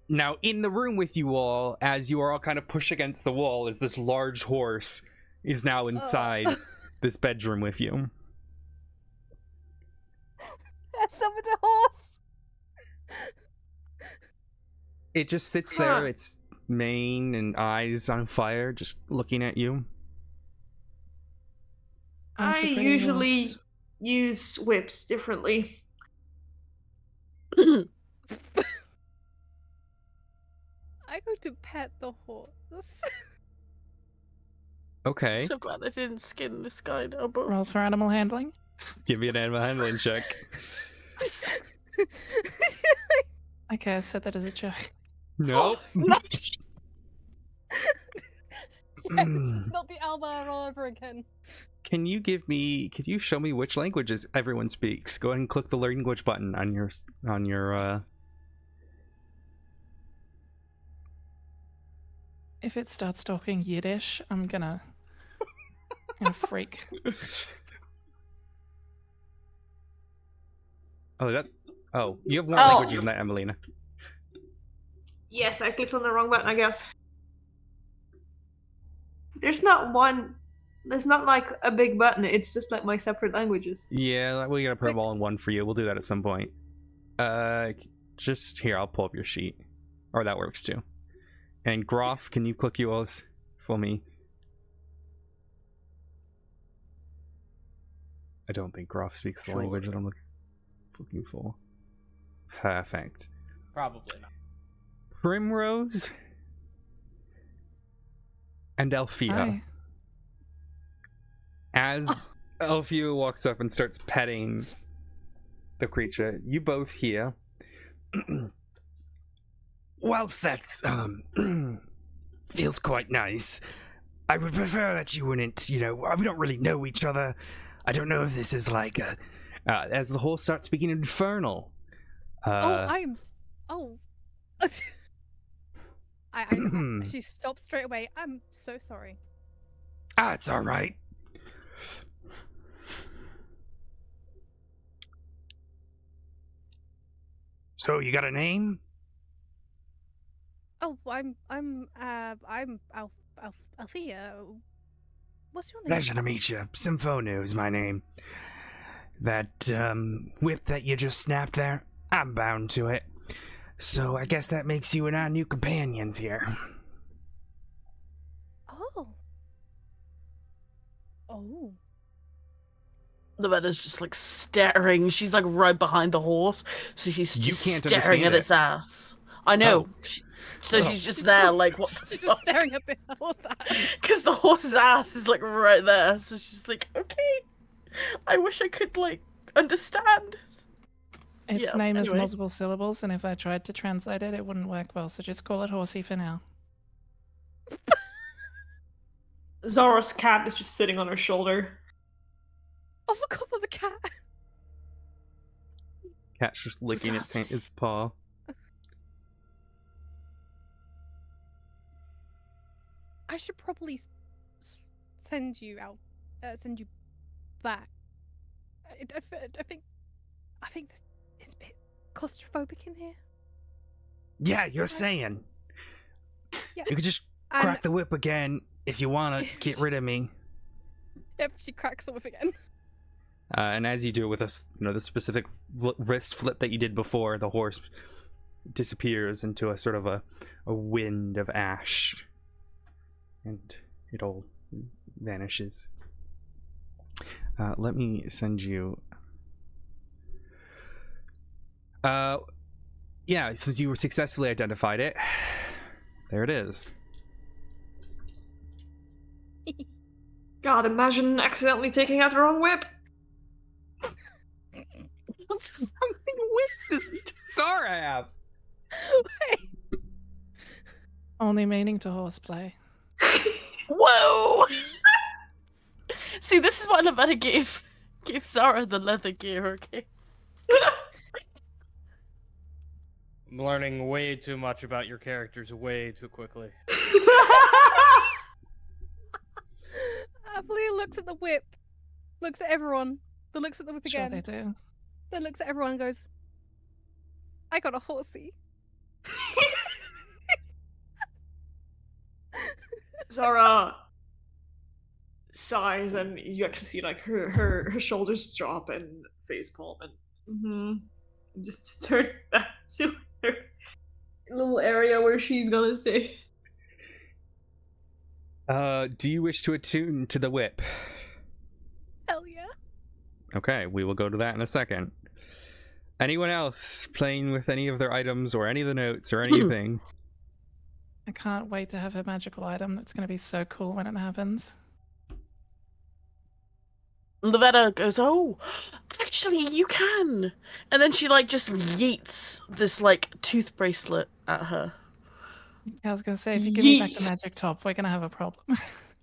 Now, in the room with you all, as you are all kind of pushed against the wall, is this large horse is now inside this bedroom with you. I summoned a horse. It just sits there, its mane and eyes on fire, just looking at you. That's I a pretty usually horse. use whips differently. I go to pet the horse. Okay, So glad I didn't skin this guy now, but Roll for animal handling. give me an animal handling check. Okay, I said that as a joke. Nope. Yes, not the Owlbear all over again. Could you show me which languages everyone speaks? Go ahead and click the language button on your If it starts talking Yiddish, I'm gonna freak. Oh, you have more Oh. languages than that, Emelina. Yes, I clicked on the wrong button, I guess. There's not like a big button, it's just like my separate languages. Yeah, we gotta put them all in one for you. We'll do that at some point. Just here, I'll pull up your sheet. Or that works too. And Groff, can you click yours for me? I don't think Groff speaks the Sure. language that I'm looking for. Perfect. Probably not. Primrose and Althea. Hi. As Althea walks up and starts petting the creature, you both hear. Whilst that's feels quite nice, I would prefer that you wouldn't. We don't really know each other. I don't know if this is like a. As the horse starts speaking in Infernal. She stopped straight away. I'm so sorry. It's all right. So you got a name? Oh, I'm Althea. What's your name? Pleasure to meet you. Symphonu is my name. That whip that you just snapped there, I'm bound to it. So I guess that makes you and I new companions here. Oh. Oh. Loretta's just like staring. She's like right behind the horse, so she's You just can't staring understand at its ass. I know. So Oh. she's just there, like, what the She's fuck? just staring at the horse ass. Because the horse's ass is like right there, so she's like, okay. I wish I could like understand. Its Yeah, name is anyway. multiple syllables, and if I tried to translate it, it wouldn't work well. So just call it Horsey for now. Zara's cat is just sitting on her shoulder. Oh, I forgot about the cat. Cat's just licking its paw. I should probably send you out, send you back. I think this is a bit claustrophobic in here. Yeah, you're saying. Yeah. You could just crack the whip again if you want to get rid of me. Yep, she cracks the whip again. And as you do with us, the specific wrist flip that you did before, the horse disappears into a sort of a wind of ash, and it all vanishes. Let me send you. Yeah, since you successfully identified it, there it is. God, imagine accidentally taking out the wrong whip. How many whips does Zara have? Wait. Only meaning to horseplay. Whoa! See, this is why Loretta gave Zara the leather gear, okay? I'm learning way too much about your characters way too quickly. Amelia looks at the whip, looks at everyone, then looks at the whip Sure again, they do. then looks at everyone and goes, I got a horsey. Zara sighs, and you actually see like her shoulders drop and face palm, and just turn back to her little area where she's gonna stay. Do you wish to attune to the whip? Hell yeah. Okay, we will go to that in a second. Anyone else playing with any of their items or any of the notes or anything? I can't wait to have a magical item. That's going to be so cool when it happens. Loretta goes, oh, actually, you can. And then she like just yeets this like tooth bracelet at her. I was going to say, if you give me back the Yeet. magic top, we're going to have a problem.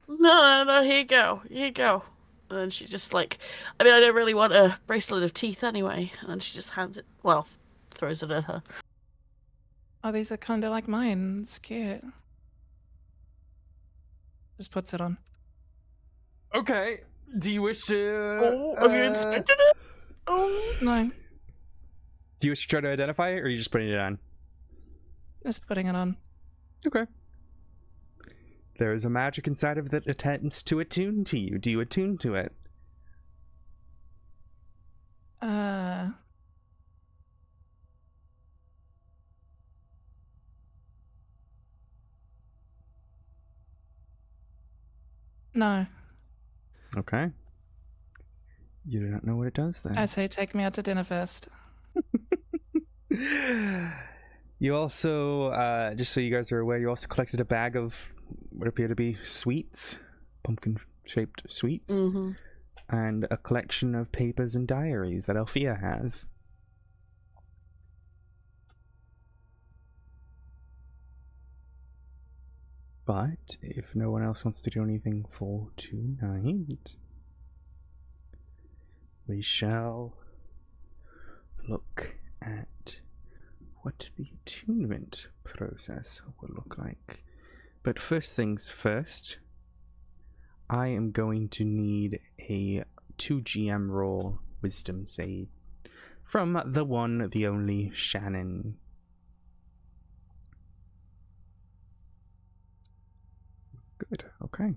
No, here you go. And then she just like, I mean, I don't really want a bracelet of teeth anyway. And then she just hands it, well, throws it at her. Oh, these are kind of like mine. It's cute. Just puts it on. Okay. Do you wish to... Oh, have you inspected it? Oh. No, Do you wish to try to identify it, or are you just putting it on? just putting it on. Okay. There is a magic inside of it that attempts to attune to you. Do you attune to it? No. Okay. You do not know what it does then. I say take me out to dinner first. You also, just so you guys are aware, you also collected a bag of what appear to be sweets, pumpkin-shaped sweets, and a collection of papers and diaries that Althea has. But if no one else wants to do anything for tonight, we shall look at what the attunement process will look like. But first things first, I am going to need a 2GM roll wisdom save from the one, the only Shannon. Good, okay.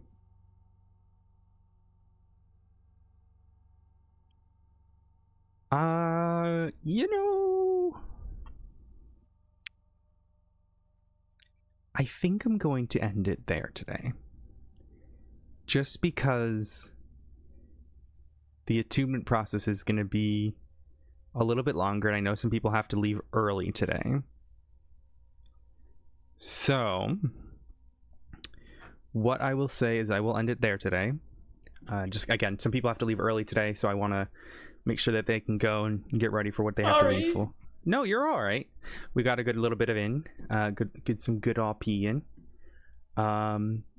I think I'm going to end it there today. Just because the attunement process is going to be a little bit longer, and I know some people have to leave early today. So, what I will say is I will end it there today. Just, again, some people have to leave early today, so I want to make sure that they can go and get ready for what they have to leave for. No, you're all right. We got a good little bit of some good RP in.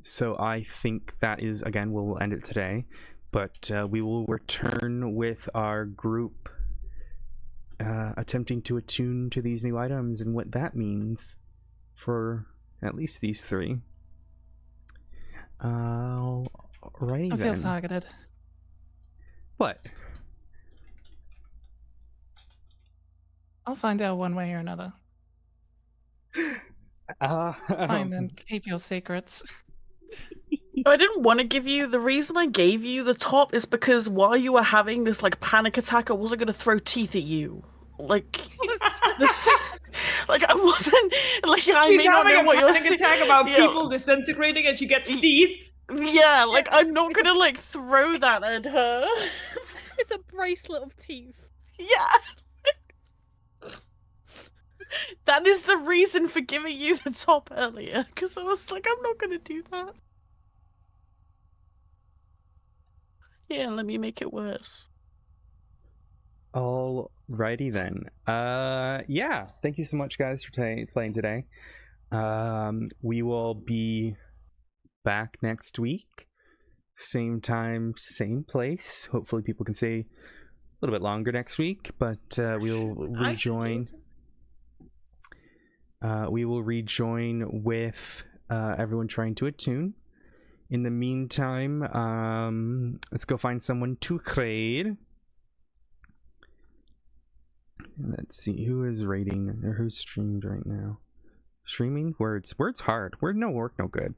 So I think that is, again, we'll end it today, but we will return with our group attempting to attune to these new items and what that means for at least these three. Alrighty, I feel then. targeted. What? I'll find out one way or another. Fine, then keep your secrets. I didn't want to give you, the reason I gave you the top is because while you were having this like panic attack, I wasn't going to throw teeth at you. Like, this, like I wasn't, like I She's may not having know a what you're panic attack about yeah. people disintegrating and she gets teeth. Yeah, like I'm not gonna like throw that at her. It's a bracelet of teeth. Yeah. That is the reason for giving you the top earlier, because I was like, I'm not gonna do that. Yeah, let me make it worse. Alrighty then. Yeah. Thank you so much, guys, for playing today. We will be back next week, same time, same place. Hopefully, people can stay a little bit longer next week, but we'll rejoin. We will rejoin with everyone trying to attune. In the meantime, let's go find someone to trade. Let's see who is rating or who's streamed right now. Streaming words hard. Word no work no good.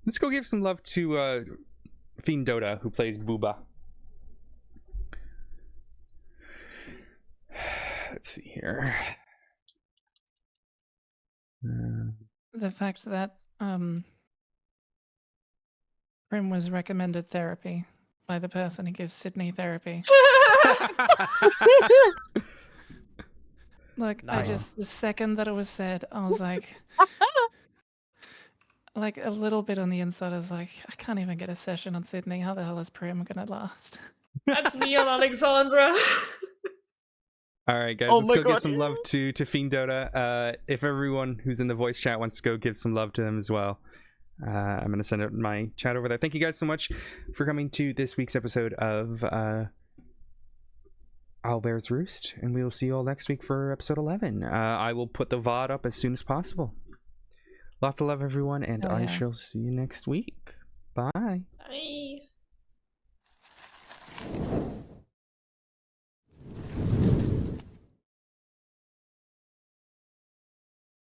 Let's go give some love to Fiend Dota, who plays Booba. Let's see here. The fact that Prim was recommended therapy by the person who gives Sydney therapy. Like, Nice. the second that it was said, I was like a little bit on the inside, I was like, I can't even get a session on Sydney. How the hell is Prim gonna last? That's me on Alexandra. All right, guys, Oh let's my go give God. some love to Fiend Dota. If everyone who's in the voice chat wants to go give some love to them as well, I'm going to send out my chat over there. Thank you guys so much for coming to this week's episode of Owlbear's Roost, and we will see you all next week for episode 11. I will put the VOD up as soon as possible. Lots of love, everyone, and Oh, I yeah. shall see you next week. Bye. Bye.